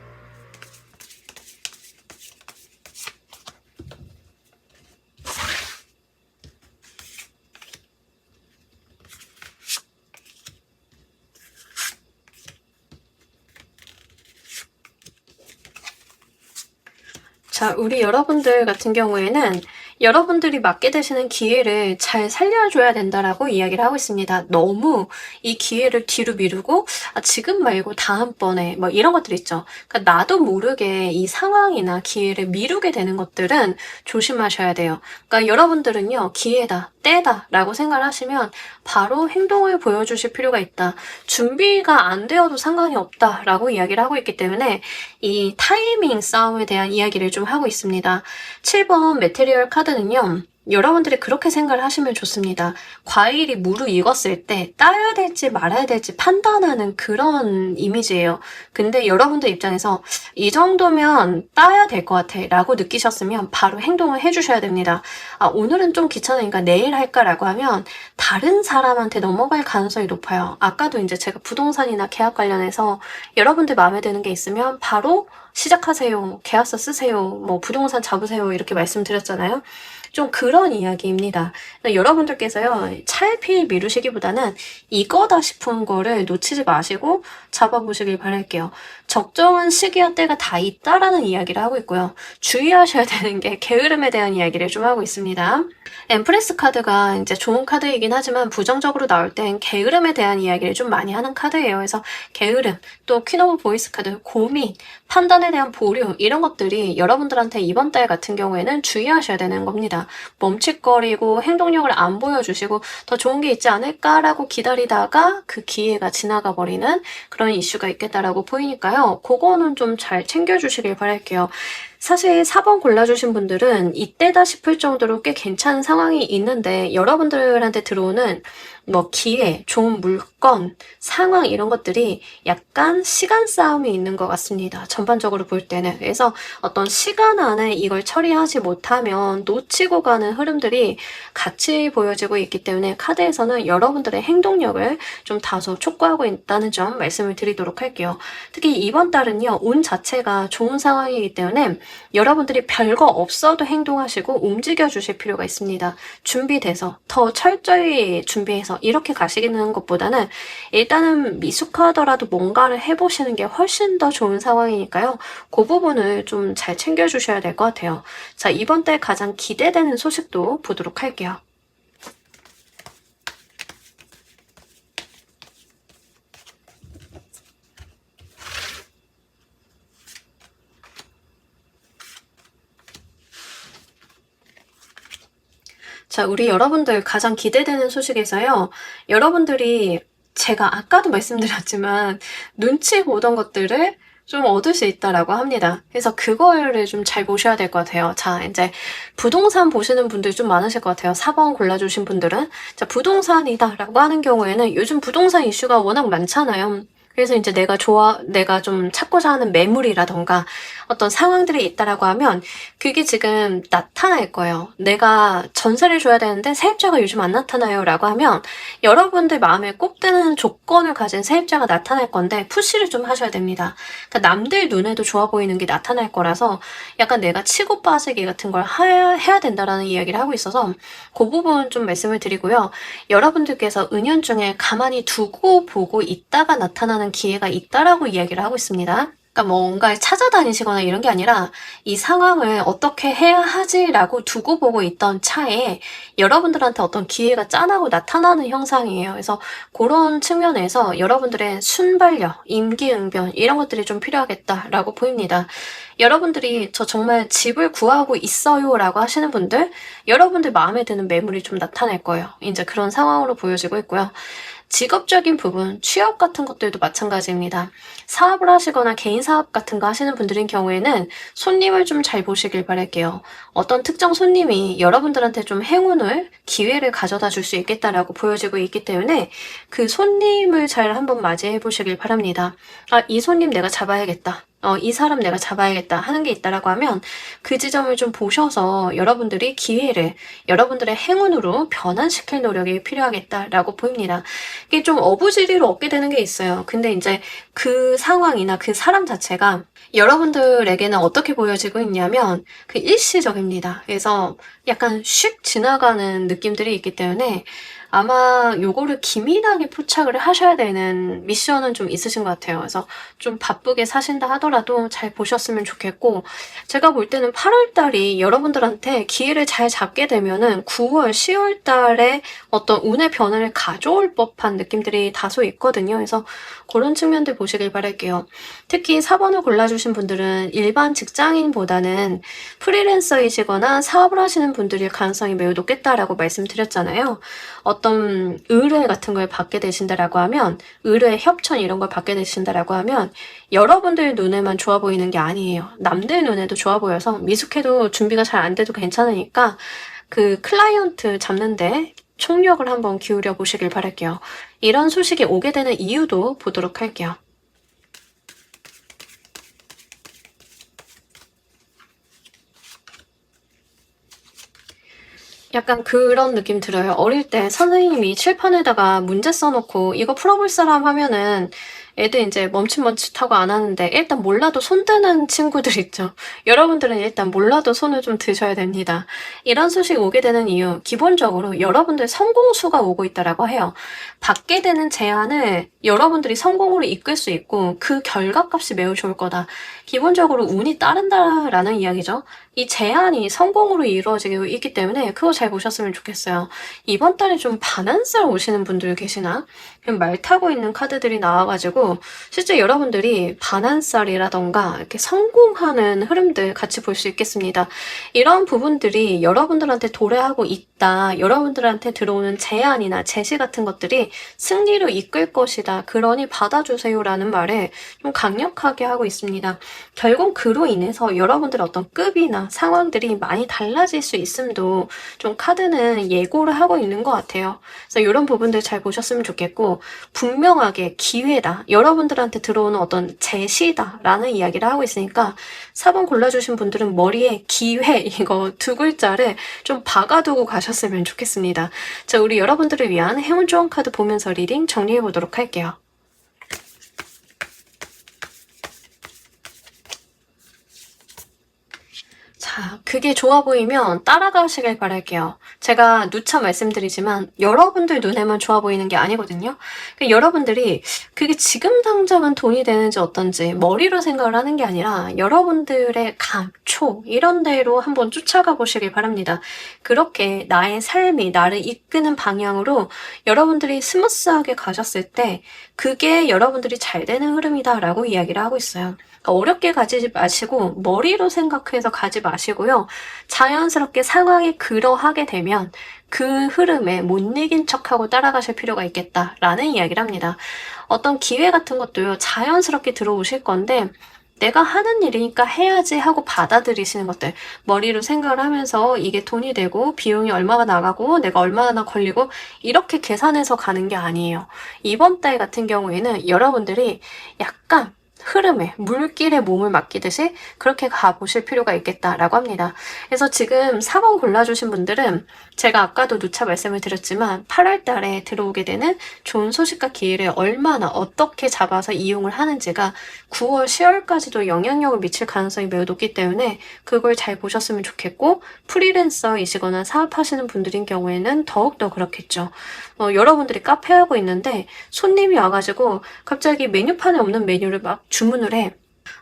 자, 우리 여러분들 같은 경우에는 여러분들이 맡게 되시는 기회를 잘 살려줘야 된다라고 이야기를 하고 있습니다. 너무 이 기회를 뒤로 미루고 지금 말고 다음번에 뭐 이런 것들 있죠. 그러니까 나도 모르게 이 상황이나 기회를 미루게 되는 것들은 조심하셔야 돼요. 그러니까 여러분들은요, 기회다, 때다 라고 생각을 하시면 바로 행동을 보여주실 필요가 있다. 준비가 안 되어도 상관이 없다 라고 이야기를 하고 있기 때문에 이 타이밍 싸움에 대한 이야기를 좀 하고 있습니다. 7번 메테리얼 카드는요, 여러분들이 그렇게 생각을 하시면 좋습니다. 과일이 무르익었을 때 따야 될지 말아야 될지 판단하는 그런 이미지예요. 근데 여러분들 입장에서 이 정도면 따야 될 것 같아 라고 느끼셨으면 바로 행동을 해주셔야 됩니다. 오늘은 좀 귀찮으니까 내일 할까라고 하면 다른 사람한테 넘어갈 가능성이 높아요. 아까도 이제 제가 부동산이나 계약 관련해서 여러분들 마음에 드는 게 있으면 바로 시작하세요. 계약서 쓰세요. 뭐 부동산 잡으세요. 이렇게 말씀드렸잖아요. 좀 그런 이야기입니다. 여러분들께서요, 차일피일 미루시기보다는 이거다 싶은 거를 놓치지 마시고 잡아보시길 바랄게요. 적정한 시기와 때가 다 있다라는 이야기를 하고 있고요. 주의하셔야 되는 게 게으름에 대한 이야기를 좀 하고 있습니다. 엠프레스 카드가 이제 좋은 카드이긴 하지만 부정적으로 나올 땐 게으름에 대한 이야기를 좀 많이 하는 카드예요. 그래서 게으름, 또 퀸 오브 보이스 카드, 고민, 판단에 대한 보류 이런 것들이 여러분들한테 이번 달 같은 경우에는 주의하셔야 되는 겁니다. 멈칫거리고 행동력을 안 보여주시고 더 좋은 게 있지 않을까라고 기다리다가 그 기회가 지나가 버리는 그런 이슈가 있겠다라고 보이니까요. 그거는 좀 잘 챙겨주시길 바랄게요. 사실 4번 골라주신 분들은 이때다 싶을 정도로 꽤 괜찮은 상황이 있는데 여러분들한테 들어오는 뭐 기회, 좋은 물건, 상황 이런 것들이 약간 시간 싸움이 있는 것 같습니다. 전반적으로 볼 때는. 그래서 어떤 시간 안에 이걸 처리하지 못하면 놓치고 가는 흐름들이 같이 보여지고 있기 때문에 카드에서는 여러분들의 행동력을 좀 다소 촉구하고 있다는 점 말씀을 드리도록 할게요. 특히 이번 달은요, 운 자체가 좋은 상황이기 때문에 여러분들이 별거 없어도 행동하시고 움직여 주실 필요가 있습니다. 준비돼서 더 철저히 준비해서 이렇게 가시는 것보다는 일단은 미숙하더라도 뭔가를 해보시는 게 훨씬 더 좋은 상황이니까요. 그 부분을 좀 잘 챙겨주셔야 될 것 같아요. 자, 이번 달 가장 기대되는 소식도 보도록 할게요. 자, 우리 여러분들 가장 기대되는 소식에서요. 여러분들이 제가 아까도 말씀드렸지만 눈치 보던 것들을 좀 얻을 수 있다라고 합니다. 그래서 그거를 좀 잘 보셔야 될 것 같아요. 자, 이제 부동산 보시는 분들 좀 많으실 것 같아요. 4번 골라주신 분들은. 자, 부동산이다라고 하는 경우에는 요즘 부동산 이슈가 워낙 많잖아요. 그래서 이제 내가 좀 찾고자 하는 매물이라던가 어떤 상황들이 있다라고 하면 그게 지금 나타날 거예요. 내가 전세를 줘야 되는데 세입자가 요즘 안 나타나요 라고 하면 여러분들 마음에 꼭 드는 조건을 가진 세입자가 나타날 건데 푸시를 좀 하셔야 됩니다. 그러니까 남들 눈에도 좋아 보이는 게 나타날 거라서 약간 내가 치고 빠지기 같은 걸 해야 된다라는 이야기를 하고 있어서 그 부분 좀 말씀을 드리고요. 여러분들께서 은연중에 가만히 두고 보고 있다가 나타나는 기회가 있다라고 이야기를 하고 있습니다. 그러니까 뭔가를 찾아다니시거나 이런 게 아니라 이 상황을 어떻게 해야 하지라고 두고 보고 있던 차에 여러분들한테 어떤 기회가 짠하고 나타나는 형상이에요. 그래서 그런 측면에서 여러분들의 순발력, 임기응변 이런 것들이 좀 필요하겠다라고 보입니다. 여러분들이 저 정말 집을 구하고 있어요 라고 하시는 분들, 여러분들 마음에 드는 매물이 좀 나타날 거예요. 이제 그런 상황으로 보여지고 있고요. 직업적인 부분, 취업 같은 것들도 마찬가지입니다. 사업을 하시거나 개인 사업 같은 거 하시는 분들인 경우에는 손님을 좀 잘 보시길 바랄게요. 어떤 특정 손님이 여러분들한테 좀 행운을, 기회를 가져다 줄 수 있겠다라고 보여지고 있기 때문에 그 손님을 잘 한번 맞이해 보시길 바랍니다. 이 손님 내가 잡아야겠다. 이 사람 내가 잡아야겠다 하는 게 있다라고 하면 그 지점을 좀 보셔서 여러분들이 기회를 여러분들의 행운으로 변환시킬 노력이 필요하겠다라고 보입니다. 이게 좀 어부지리로 얻게 되는 게 있어요. 근데 이제 그 상황이나 그 사람 자체가 여러분들에게는 어떻게 보여지고 있냐면 그 일시적입니다. 그래서 약간 슉 지나가는 느낌들이 있기 때문에 아마 요거를 기민하게 포착을 하셔야 되는 미션은 좀 있으신 것 같아요. 그래서 좀 바쁘게 사신다 하더라도 잘 보셨으면 좋겠고, 제가 볼 때는 8월 달이 여러분들한테 기회를 잘 잡게 되면은 9월, 10월 달에 어떤 운의 변화를 가져올 법한 느낌들이 다소 있거든요. 그래서 그런 측면들 보시길 바랄게요. 특히 4번을 골라주신 분들은 일반 직장인보다는 프리랜서이시거나 사업을 하시는 분들일 가능성이 매우 높겠다라고 말씀드렸잖아요. 어떤 의뢰 같은 걸 받게 되신다라고 하면, 의뢰 협찬 이런 걸 받게 되신다라고 하면 여러분들 눈에만 좋아 보이는 게 아니에요. 남들 눈에도 좋아 보여서 미숙해도 준비가 잘 안 돼도 괜찮으니까 그 클라이언트 잡는데 총력을 한번 기울여 보시길 바랄게요. 이런 소식이 오게 되는 이유도 보도록 할게요. 약간 그런 느낌 들어요. 어릴 때 선생님이 칠판에다가 문제 써놓고 이거 풀어볼 사람 하면은 애들 이제 멈칫멈칫하고 안 하는데 일단 몰라도 손 드는 친구들 있죠. 여러분들은 일단 몰라도 손을 좀 드셔야 됩니다. 이런 소식 오게 되는 이유, 기본적으로 여러분들 성공수가 오고 있다라고 해요. 받게 되는 제안을 여러분들이 성공으로 이끌 수 있고 그 결과값이 매우 좋을 거다. 기본적으로 운이 따른다라는 이야기죠. 이 제안이 성공으로 이루어지고 있기 때문에 그거 잘 보셨으면 좋겠어요. 이번 달에 좀 반환살 오시는 분들 계시나? 말 타고 있는 카드들이 나와가지고 실제 여러분들이 반환살이라던가 이렇게 성공하는 흐름들 같이 볼 수 있겠습니다. 이런 부분들이 여러분들한테 도래하고 있다. 여러분들한테 들어오는 제안이나 제시 같은 것들이 승리로 이끌 것이다. 그러니 받아주세요라는 말을 좀 강력하게 하고 있습니다. 결국 그로 인해서 여러분들의 어떤 급이나 상황들이 많이 달라질 수 있음도 좀 카드는 예고를 하고 있는 것 같아요. 그래서 이런 부분들 잘 보셨으면 좋겠고, 분명하게 기회다. 여러분들한테 들어오는 어떤 제시다라는 이야기를 하고 있으니까 4번 골라주신 분들은 머리에 기회 이거 두 글자를 좀 박아두고 가셨으면 좋겠습니다. 자, 우리 여러분들을 위한 행운 좋은 카드 보면서 리딩 정리해 보도록 할게요. 자, 그게 좋아 보이면 따라가시길 바랄게요. 제가 누차 말씀드리지만 여러분들 눈에만 좋아 보이는 게 아니거든요. 그러니까 여러분들이 그게 지금 당장은 돈이 되는지 어떤지 머리로 생각을 하는 게 아니라 여러분들의 감초 이런 데로 한번 쫓아가 보시길 바랍니다. 그렇게 나의 삶이 나를 이끄는 방향으로 여러분들이 스무스하게 가셨을 때 그게 여러분들이 잘 되는 흐름이다라고 이야기를 하고 있어요. 어렵게 가지지 마시고 머리로 생각해서 가지 마시고요. 자연스럽게 상황이 그러하게 되면 그 흐름에 못 이긴 척하고 따라가실 필요가 있겠다라는 이야기를 합니다. 어떤 기회 같은 것도요. 자연스럽게 들어오실 건데 내가 하는 일이니까 해야지 하고 받아들이시는 것들 머리로 생각을 하면서 이게 돈이 되고 비용이 얼마가 나가고 내가 얼마나 걸리고 이렇게 계산해서 가는 게 아니에요. 이번 달 같은 경우에는 여러분들이 약간 흐름에 물길에 몸을 맡기듯이 그렇게 가보실 필요가 있겠다라고 합니다. 그래서 지금 4번 골라주신 분들은 제가 아까도 누차 말씀을 드렸지만 8월 달에 들어오게 되는 좋은 소식과 기회를 얼마나 어떻게 잡아서 이용을 하는지가 9월, 10월까지도 영향력을 미칠 가능성이 매우 높기 때문에 그걸 잘 보셨으면 좋겠고 프리랜서이시거나 사업하시는 분들인 경우에는 더욱더 그렇겠죠. 여러분들이 카페 하고 있는데 손님이 와가지고 갑자기 메뉴판에 없는 메뉴를 막 주문을 해.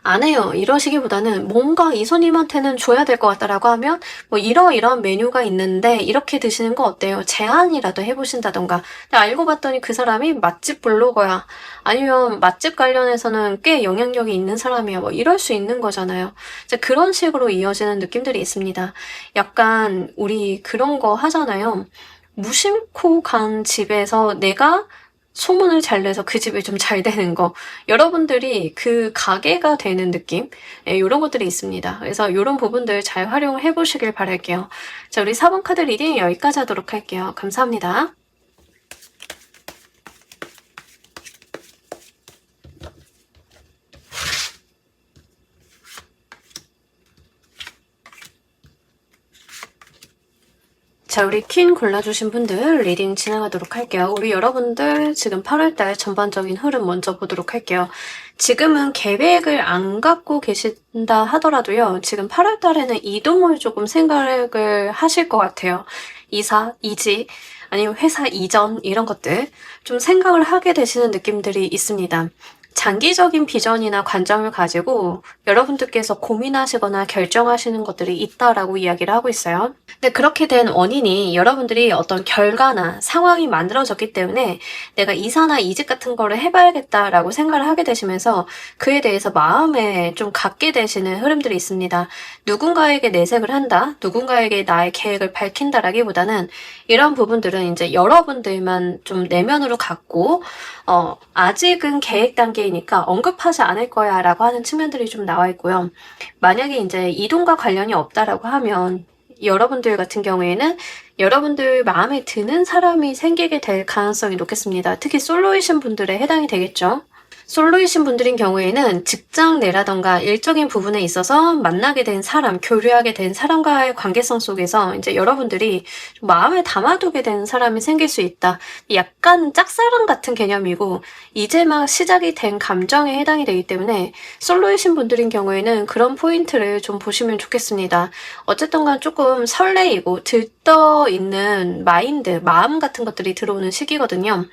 안 해요. 이러시기보다는 뭔가 이 손님한테는 줘야 될 것 같다라고 하면 뭐 이러이러한 메뉴가 있는데 이렇게 드시는 거 어때요? 제안이라도 해보신다던가. 근데 알고 봤더니 그 사람이 맛집 블로거야. 아니면 맛집 관련해서는 꽤 영향력이 있는 사람이야. 뭐 이럴 수 있는 거잖아요. 이제 그런 식으로 이어지는 느낌들이 있습니다. 약간 우리 그런 거 하잖아요. 무심코 간 집에서 내가 소문을 잘 내서 그 집이 좀 잘 되는 거. 여러분들이 그 가게가 되는 느낌? 이런 것들이 있습니다. 그래서 이런 부분들 잘 활용을 해보시길 바랄게요. 자, 우리 4번 카드 리딩 여기까지 하도록 할게요. 감사합니다. 자, 우리 퀸 골라주신 분들 리딩 진행하도록 할게요. 우리 여러분들 지금 8월달 전반적인 흐름 먼저 보도록 할게요. 지금은 계획을 안 갖고 계신다 하더라도요. 지금 8월달에는 이동을 조금 생각을 하실 것 같아요. 이사, 이직, 아니면 회사 이전 이런 것들 좀 생각을 하게 되시는 느낌들이 있습니다. 장기적인 비전이나 관점을 가지고 여러분들께서 고민하시거나 결정하시는 것들이 있다라고 이야기를 하고 있어요. 근데 그렇게 된 원인이 여러분들이 어떤 결과나 상황이 만들어졌기 때문에 내가 이사나 이직 같은 거를 해봐야겠다라고 생각을 하게 되시면서 그에 대해서 마음에 좀 갖게 되시는 흐름들이 있습니다. 누군가에게 내색을 한다, 누군가에게 나의 계획을 밝힌다라기보다는 이런 부분들은 이제 여러분들만 좀 내면으로 갖고 아직은 계획 단계이니까 언급하지 않을 거야 라고 하는 측면들이 좀 나와 있고요. 만약에 이제 이동과 관련이 없다라고 하면 여러분들 같은 경우에는 여러분들 마음에 드는 사람이 생기게 될 가능성이 높겠습니다. 특히 솔로이신 분들에 해당이 되겠죠. 솔로이신 분들인 경우에는 직장 내라던가 일적인 부분에 있어서 만나게 된 사람, 교류하게 된 사람과의 관계성 속에서 이제 여러분들이 좀 마음에 담아두게 된 사람이 생길 수 있다. 약간 짝사랑 같은 개념이고 이제 막 시작이 된 감정에 해당이 되기 때문에 솔로이신 분들인 경우에는 그런 포인트를 좀 보시면 좋겠습니다. 어쨌든 간 조금 설레이고 들떠 있는 마인드, 마음 같은 것들이 들어오는 시기거든요.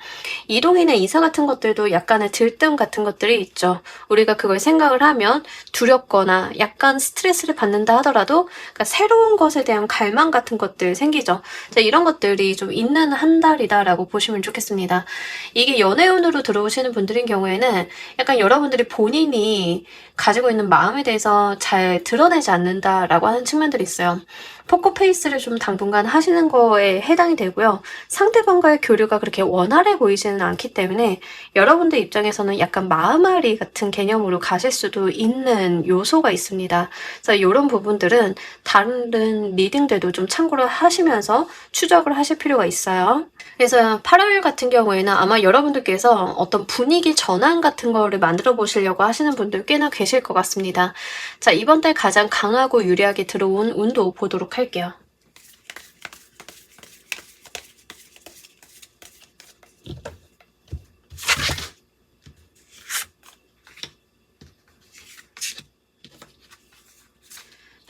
이동이나 이사 같은 것들도 약간의 들뜸 같은 것들이 있죠. 우리가 그걸 생각을 하면 두렵거나 약간 스트레스를 받는다 하더라도 그러니까 새로운 것에 대한 갈망 같은 것들 생기죠. 자, 이런 것들이 좀 있는 한 달이다라고 보시면 좋겠습니다. 이게 연애운으로 들어오시는 분들인 경우에는 약간 여러분들이 본인이 가지고 있는 마음에 대해서 잘 드러내지 않는다라고 하는 측면들이 있어요. 포커페이스를 좀 당분간 하시는 거에 해당이 되고요. 상대방과의 교류가 그렇게 원활해 보이지는 않기 때문에 여러분들 입장에서는 약간 마음앓이 같은 개념으로 가실 수도 있는 요소가 있습니다. 그래서 이런 부분들은 다른 리딩들도 좀 참고를 하시면서 추적을 하실 필요가 있어요. 그래서 8월 같은 경우에는 아마 여러분들께서 어떤 분위기 전환 같은 거를 만들어 보시려고 하시는 분들 꽤나 계실 것 같습니다. 자, 이번 달 가장 강하고 유리하게 들어온 운도 보도록 할게요.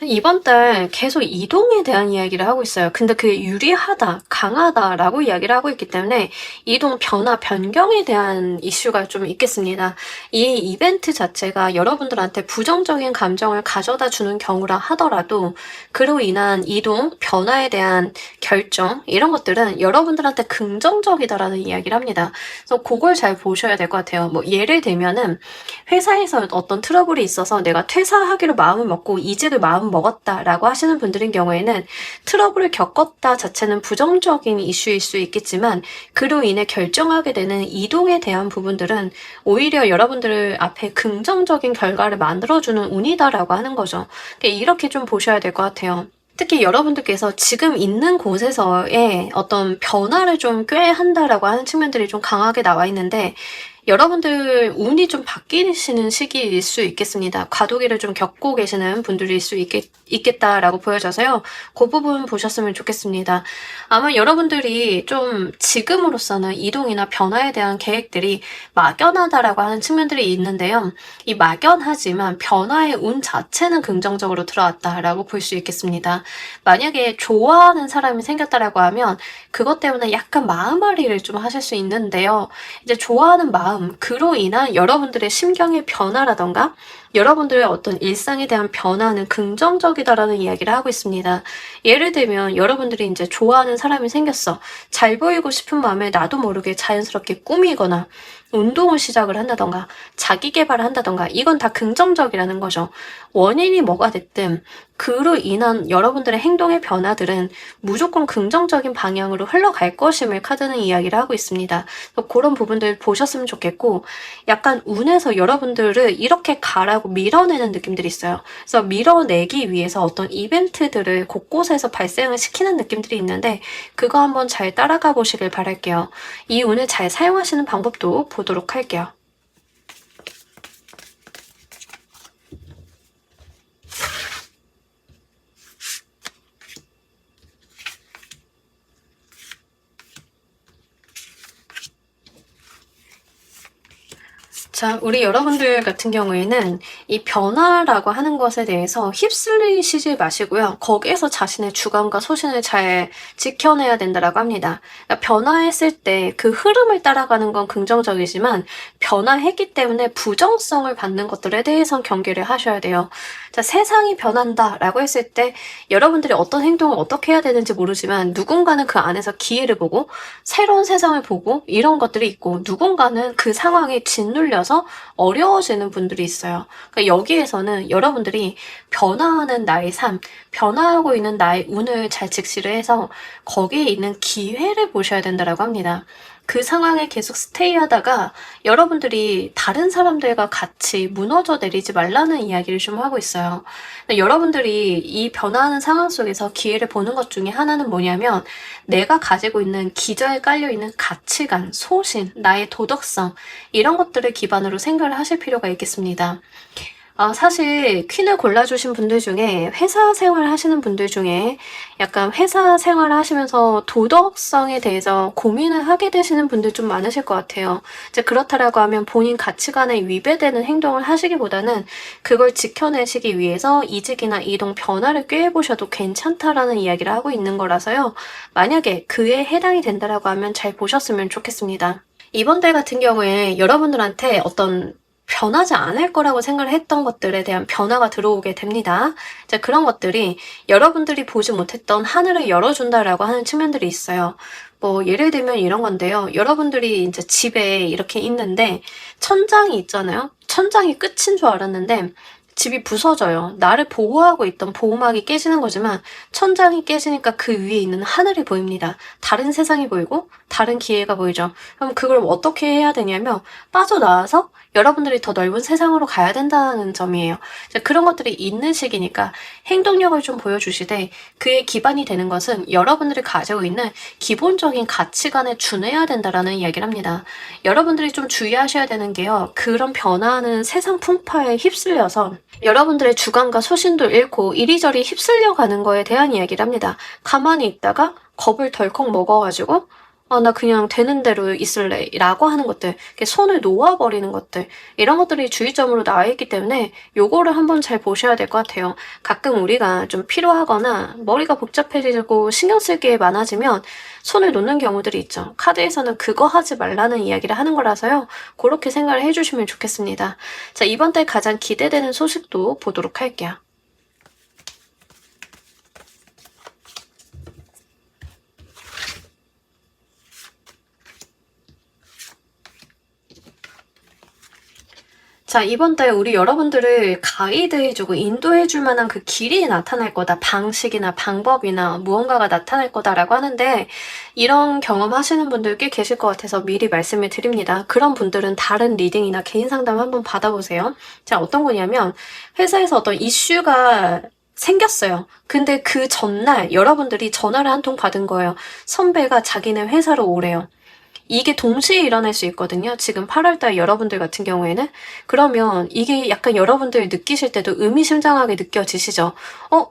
이번 달 계속 이동에 대한 이야기를 하고 있어요. 근데 그게 유리하다, 강하다라고 이야기를 하고 있기 때문에 이동, 변화, 변경에 대한 이슈가 좀 있겠습니다. 이 이벤트 자체가 여러분들한테 부정적인 감정을 가져다 주는 경우라 하더라도 그로 인한 이동, 변화에 대한 결정 이런 것들은 여러분들한테 긍정적이다라는 이야기를 합니다. 그래서 그걸 잘 보셔야 될 것 같아요. 뭐 예를 들면은 회사에서 어떤 트러블이 있어서 내가 퇴사하기로 마음을 먹고 이직을 마음 먹었다라고 하시는 분들인 경우에는 트러블을 겪었다 자체는 부정적인 이슈일 수 있겠지만 그로 인해 결정하게 되는 이동에 대한 부분들은 오히려 여러분들 앞에 긍정적인 결과를 만들어주는 운이다라고 하는 거죠. 이렇게 좀 보셔야 될 것 같아요. 특히 여러분들께서 지금 있는 곳에서의 어떤 변화를 좀 꾀한다라고 하는 측면들이 좀 강하게 나와 있는데 여러분들 운이 좀 바뀌시는 시기일 수 있겠습니다. 과도기를 좀 겪고 계시는 분들일 수 있겠다라고 보여져서요. 그 부분 보셨으면 좋겠습니다. 아마 여러분들이 좀 지금으로서는 이동이나 변화에 대한 계획들이 막연하다라고 하는 측면들이 있는데요. 이 막연하지만 변화의 운 자체는 긍정적으로 들어왔다라고 볼 수 있겠습니다. 만약에 좋아하는 사람이 생겼다라고 하면 그것 때문에 약간 마음앓이를 좀 하실 수 있는데요. 이제 좋아하는 마음, 그로 인한 여러분들의 심경의 변화라던가 여러분들의 어떤 일상에 대한 변화는 긍정적이다라는 이야기를 하고 있습니다. 예를 들면 여러분들이 이제 좋아하는 사람이 생겼어. 잘 보이고 싶은 마음에 나도 모르게 자연스럽게 꾸미거나 운동을 시작을 한다던가 자기 개발을 한다던가 이건 다 긍정적이라는 거죠. 원인이 뭐가 됐든 그로 인한 여러분들의 행동의 변화들은 무조건 긍정적인 방향으로 흘러갈 것임을 카드는 이야기를 하고 있습니다. 그런 부분들 보셨으면 좋겠고 약간 운에서 여러분들을 이렇게 가라고 밀어내는 느낌들이 있어요. 그래서 밀어내기 위해서 어떤 이벤트들을 곳곳에서 발생을 시키는 느낌들이 있는데 그거 한번 잘 따라가 보시길 바랄게요. 이 운을 잘 사용하시는 방법도 보도록 할게요. 자, 우리 여러분들 같은 경우에는 이 변화라고 하는 것에 대해서 휩쓸리시지 마시고요. 거기에서 자신의 주관과 소신을 잘 지켜내야 된다라고 합니다. 그러니까 변화했을 때 그 흐름을 따라가는 건 긍정적이지만 변화했기 때문에 부정성을 받는 것들에 대해선 경계를 하셔야 돼요. 자, 세상이 변한다라고 했을 때 여러분들이 어떤 행동을 어떻게 해야 되는지 모르지만 누군가는 그 안에서 기회를 보고 새로운 세상을 보고 이런 것들이 있고 누군가는 그 상황에 짓눌려서 어려워지는 분들이 있어요. 그러니까 여기에서는 여러분들이 변화하는 나의 삶, 변화하고 있는 나의 운을 잘 직시를 해서 거기에 있는 기회를 보셔야 된다라고 합니다. 그 상황에 계속 스테이 하다가 여러분들이 다른 사람들과 같이 무너져 내리지 말라는 이야기를 좀 하고 있어요. 근데 여러분들이 이 변화하는 상황 속에서 기회를 보는 것 중에 하나는 뭐냐면 내가 가지고 있는 기저에 깔려있는 가치관, 소신, 나의 도덕성 이런 것들을 기반으로 생각을 하실 필요가 있겠습니다. 사실 퀸을 골라주신 분들 중에 회사 생활을 하시는 분들 중에 약간 회사 생활을 하시면서 도덕성에 대해서 고민을 하게 되시는 분들 좀 많으실 것 같아요. 이제 그렇다라고 하면 본인 가치관에 위배되는 행동을 하시기보다는 그걸 지켜내시기 위해서 이직이나 이동 변화를 꾀해보셔도 괜찮다라는 이야기를 하고 있는 거라서요. 만약에 그에 해당이 된다라고 하면 잘 보셨으면 좋겠습니다. 이번 달 같은 경우에 여러분들한테 어떤 변하지 않을 거라고 생각을 했던 것들에 대한 변화가 들어오게 됩니다. 이제 그런 것들이 여러분들이 보지 못했던 하늘을 열어준다라고 하는 측면들이 있어요. 뭐 예를 들면 이런 건데요. 여러분들이 이제 집에 이렇게 있는데 천장이 있잖아요. 천장이 끝인 줄 알았는데 집이 부서져요. 나를 보호하고 있던 보호막이 깨지는 거지만 천장이 깨지니까 그 위에 있는 하늘이 보입니다. 다른 세상이 보이고 다른 기회가 보이죠. 그럼 그걸 어떻게 해야 되냐면 빠져나와서 여러분들이 더 넓은 세상으로 가야 된다는 점이에요. 그런 것들이 있는 시기니까 행동력을 좀 보여주시되 그의 기반이 되는 것은 여러분들이 가지고 있는 기본적인 가치관에 준해야 된다라는 이야기를 합니다. 여러분들이 좀 주의하셔야 되는 게요. 그런 변화하는 세상 풍파에 휩쓸려서 여러분들의 주관과 소신도 잃고 이리저리 휩쓸려 가는 거에 대한 이야기를 합니다. 가만히 있다가 겁을 덜컥 먹어가지고 나 그냥 되는 대로 있을래 라고 하는 것들, 손을 놓아버리는 것들, 이런 것들이 주의점으로 나와 있기 때문에 요거를 한번 잘 보셔야 될 것 같아요. 가끔 우리가 좀 피로하거나 머리가 복잡해지고 신경 쓸 게 많아지면 손을 놓는 경우들이 있죠. 카드에서는 그거 하지 말라는 이야기를 하는 거라서요. 그렇게 생각을 해주시면 좋겠습니다. 자, 이번 달 가장 기대되는 소식도 보도록 할게요. 자, 이번 달 우리 여러분들을 가이드해주고 인도해줄 만한 그 길이 나타날 거다. 방식이나 방법이나 무언가가 나타날 거다라고 하는데 이런 경험 하시는 분들 꽤 계실 것 같아서 미리 말씀을 드립니다. 그런 분들은 다른 리딩이나 개인 상담 한번 받아보세요. 자, 어떤 거냐면 회사에서 어떤 이슈가 생겼어요. 근데 그 전날 여러분들이 전화를 한 통 받은 거예요. 선배가 자기네 회사로 오래요. 이게 동시에 일어날 수 있거든요. 지금 8월달 여러분들 같은 경우에는. 그러면 이게 약간 여러분들 느끼실 때도 의미심장하게 느껴지시죠?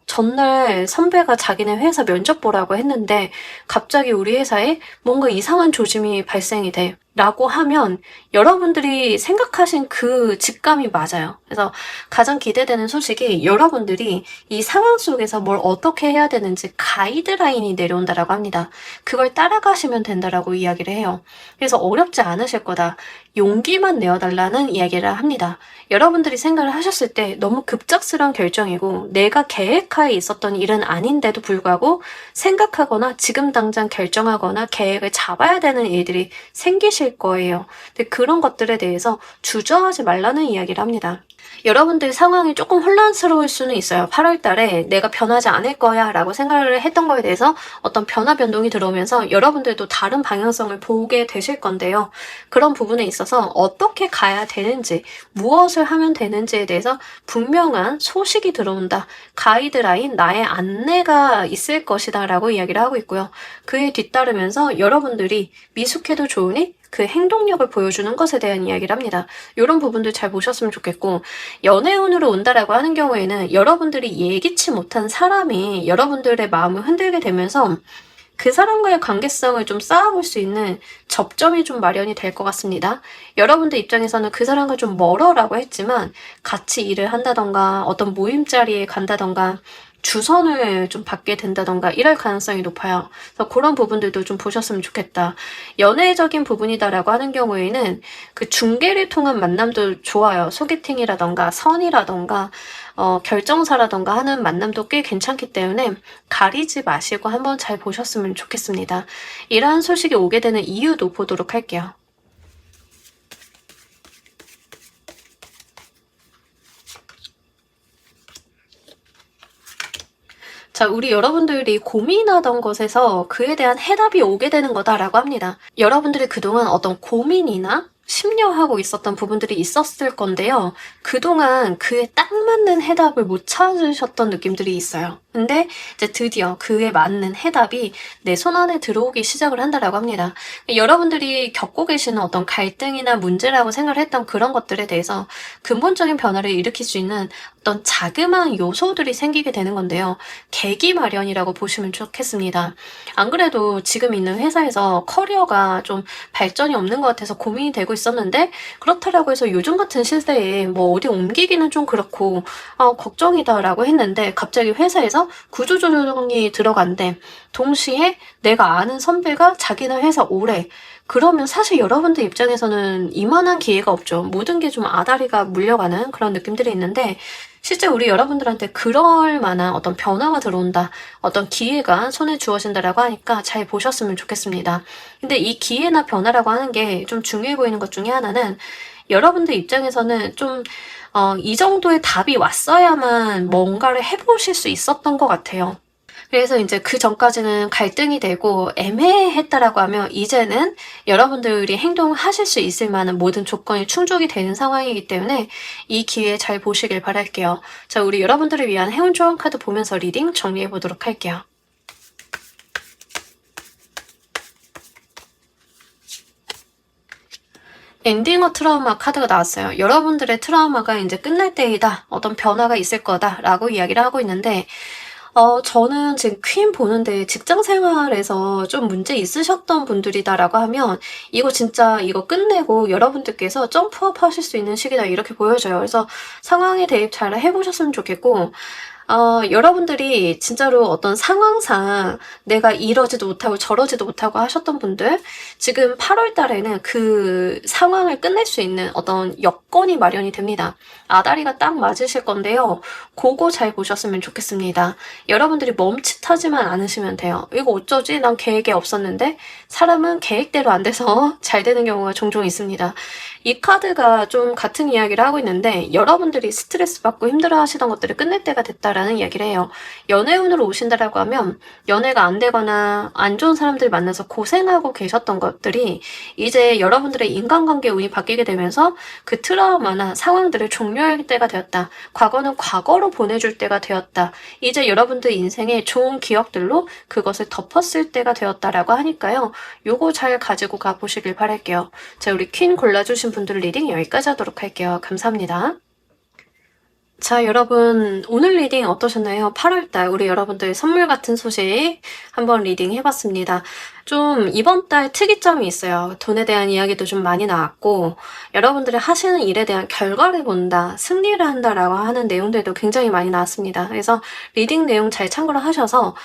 전날 선배가 자기네 회사 면접 보라고 했는데 갑자기 우리 회사에 뭔가 이상한 조짐이 발생이 돼. 라고 하면 여러분들이 생각하신 그 직감이 맞아요. 그래서 가장 기대되는 소식이 여러분들이 이 상황 속에서 뭘 어떻게 해야 되는지 가이드라인이 내려온다라고 합니다. 그걸 따라가시면 된다라고 이야기를 해요. 그래서 어렵지 않으실 거다. 용기만 내어달라는 이야기를 합니다. 여러분들이 생각을 하셨을 때 너무 급작스러운 결정이고 내가 계획하에 있었던 일은 아닌데도 불구하고 생각하거나 지금 당장 결정하거나 계획을 잡아야 되는 일들이 생기실 거예요. 근데 그런 것들에 대해서 주저하지 말라는 이야기를 합니다. 여러분들 상황이 조금 혼란스러울 수는 있어요. 8월 달에 내가 변하지 않을 거야 라고 생각을 했던 거에 대해서 어떤 변화 변동이 들어오면서 여러분들도 다른 방향성을 보게 되실 건데요. 그런 부분에 있어서 어떻게 가야 되는지, 무엇을 하면 되는지에 대해서 분명한 소식이 들어온다. 가이드라인, 나의 안내가 있을 것이다 라고 이야기를 하고 있고요. 그에 뒤따르면서 여러분들이 미숙해도 좋으니 그 행동력을 보여주는 것에 대한 이야기를 합니다. 이런 부분들 잘 보셨으면 좋겠고 연애운으로 온다라고 하는 경우에는 여러분들이 예기치 못한 사람이 여러분들의 마음을 흔들게 되면서 그 사람과의 관계성을 좀 쌓아볼 수 있는 접점이 좀 마련이 될 것 같습니다. 여러분들 입장에서는 그 사람과 좀 멀어라고 했지만 같이 일을 한다던가 어떤 모임 자리에 간다던가 주선을 좀 받게 된다던가 이럴 가능성이 높아요. 그래서 그런 부분들도 좀 보셨으면 좋겠다. 연애적인 부분이다라고 하는 경우에는 그 중개를 통한 만남도 좋아요. 소개팅이라던가 선이라던가 결정사라던가 하는 만남도 꽤 괜찮기 때문에 가리지 마시고 한번 잘 보셨으면 좋겠습니다. 이러한 소식이 오게 되는 이유도 보도록 할게요. 자, 우리 여러분들이 고민하던 것에서 그에 대한 해답이 오게 되는 거다라고 합니다. 여러분들이 그동안 어떤 고민이나 심려하고 있었던 부분들이 있었을 건데요. 그동안 그에 딱 맞는 해답을 못 찾으셨던 느낌들이 있어요. 근데 이제 드디어 그에 맞는 해답이 내 손 안에 들어오기 시작을 한다라고 합니다. 여러분들이 겪고 계시는 어떤 갈등이나 문제라고 생각을 했던 그런 것들에 대해서 근본적인 변화를 일으킬 수 있는 어떤 자그마한 요소들이 생기게 되는 건데요. 계기 마련이라고 보시면 좋겠습니다. 안 그래도 지금 있는 회사에서 커리어가 좀 발전이 없는 것 같아서 고민이 되고 있었는데, 그렇다라고 해서 요즘 같은 시대에 뭐 어디 옮기기는 좀 그렇고 걱정이다라고 했는데, 갑자기 회사에서 구조조정이 들어간대. 동시에 내가 아는 선배가 자기네 회사 오래. 그러면 사실 여러분들 입장에서는 이만한 기회가 없죠. 모든 게 좀 아다리가 물려가는 그런 느낌들이 있는데, 실제 우리 여러분들한테 그럴 만한 어떤 변화가 들어온다, 어떤 기회가 손에 주어진다라고 하니까 잘 보셨으면 좋겠습니다. 근데 이 기회나 변화라고 하는 게 좀 중요해 보이는 것 중에 하나는, 여러분들 입장에서는 좀 이 정도의 답이 왔어야만 뭔가를 해보실 수 있었던 것 같아요. 그래서 이제 그 전까지는 갈등이 되고 애매했다라고 하면, 이제는 여러분들이 행동하실 수 있을 만한 모든 조건이 충족이 되는 상황이기 때문에 이 기회 잘 보시길 바랄게요. 자, 우리 여러분들을 위한 행운 조언 카드 보면서 리딩 정리해 보도록 할게요. 엔딩어 트라우마 카드가 나왔어요. 여러분들의 트라우마가 이제 끝날 때이다, 어떤 변화가 있을 거다라고 이야기를 하고 있는데, 저는 지금 퀸 보는데 직장 생활에서 좀 문제 있으셨던 분들이다라고 하면, 이거 진짜 이거 끝내고 여러분들께서 점프업 하실 수 있는 시기다, 이렇게 보여져요. 그래서 상황에 대입 잘 해보셨으면 좋겠고, 여러분들이 진짜로 어떤 상황상 내가 이러지도 못하고 저러지도 못하고 하셨던 분들, 지금 8월 달에는 그 상황을 끝낼 수 있는 어떤 여건이 마련이 됩니다. 아다리가 딱 맞으실 건데요. 그거 잘 보셨으면 좋겠습니다. 여러분들이 멈칫하지만 않으시면 돼요. 이거 어쩌지? 난 계획이 없었는데. 사람은 계획대로 안 돼서 잘 되는 경우가 종종 있습니다. 이 카드가 좀 같은 이야기를 하고 있는데, 여러분들이 스트레스 받고 힘들어 하시던 것들을 끝낼 때가 됐다라는 이야기를 해요. 연애운으로 오신다라고 하면, 연애가 안 되거나 안 좋은 사람들 만나서 고생하고 계셨던 것들이 이제 여러분들의 인간관계 운이 바뀌게 되면서 그 트라우마나 상황들을 종료할 때가 되었다. 과거는 과거로 보내줄 때가 되었다. 이제 여러분들 인생의 좋은 기억들로 그것을 덮었을 때가 되었다라고 하니까요. 요거 잘 가지고 가보시길 바랄게요. 자, 우리 퀸 골라주신 분들 리딩 여기까지 하도록 할게요. 감사합니다. 자, 여러분 오늘 리딩 어떠셨나요? 8월달 우리 여러분들 선물 같은 소식 한번 리딩 해봤습니다. 좀 이번 달 특이점이 있어요. 돈에 대한 이야기도 좀 많이 나왔고, 여러분들이 하시는 일에 대한 결과를 본다, 승리를 한다라고 하는 내용들도 굉장히 많이 나왔습니다. 그래서 리딩 내용 잘 참고를 하셔서,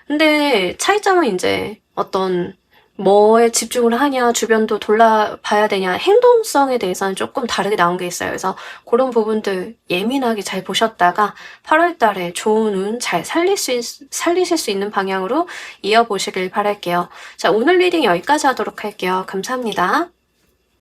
근데 차이점은 이제 어떤 뭐에 집중을 하냐, 주변도 돌아봐야 되냐, 행동성에 대해서는 조금 다르게 나온 게 있어요. 그래서 그런 부분들 예민하게 잘 보셨다가 8월 달에 좋은 운 잘 살리실 수 있는 방향으로 이어보시길 바랄게요. 자, 오늘 리딩 여기까지 하도록 할게요. 감사합니다.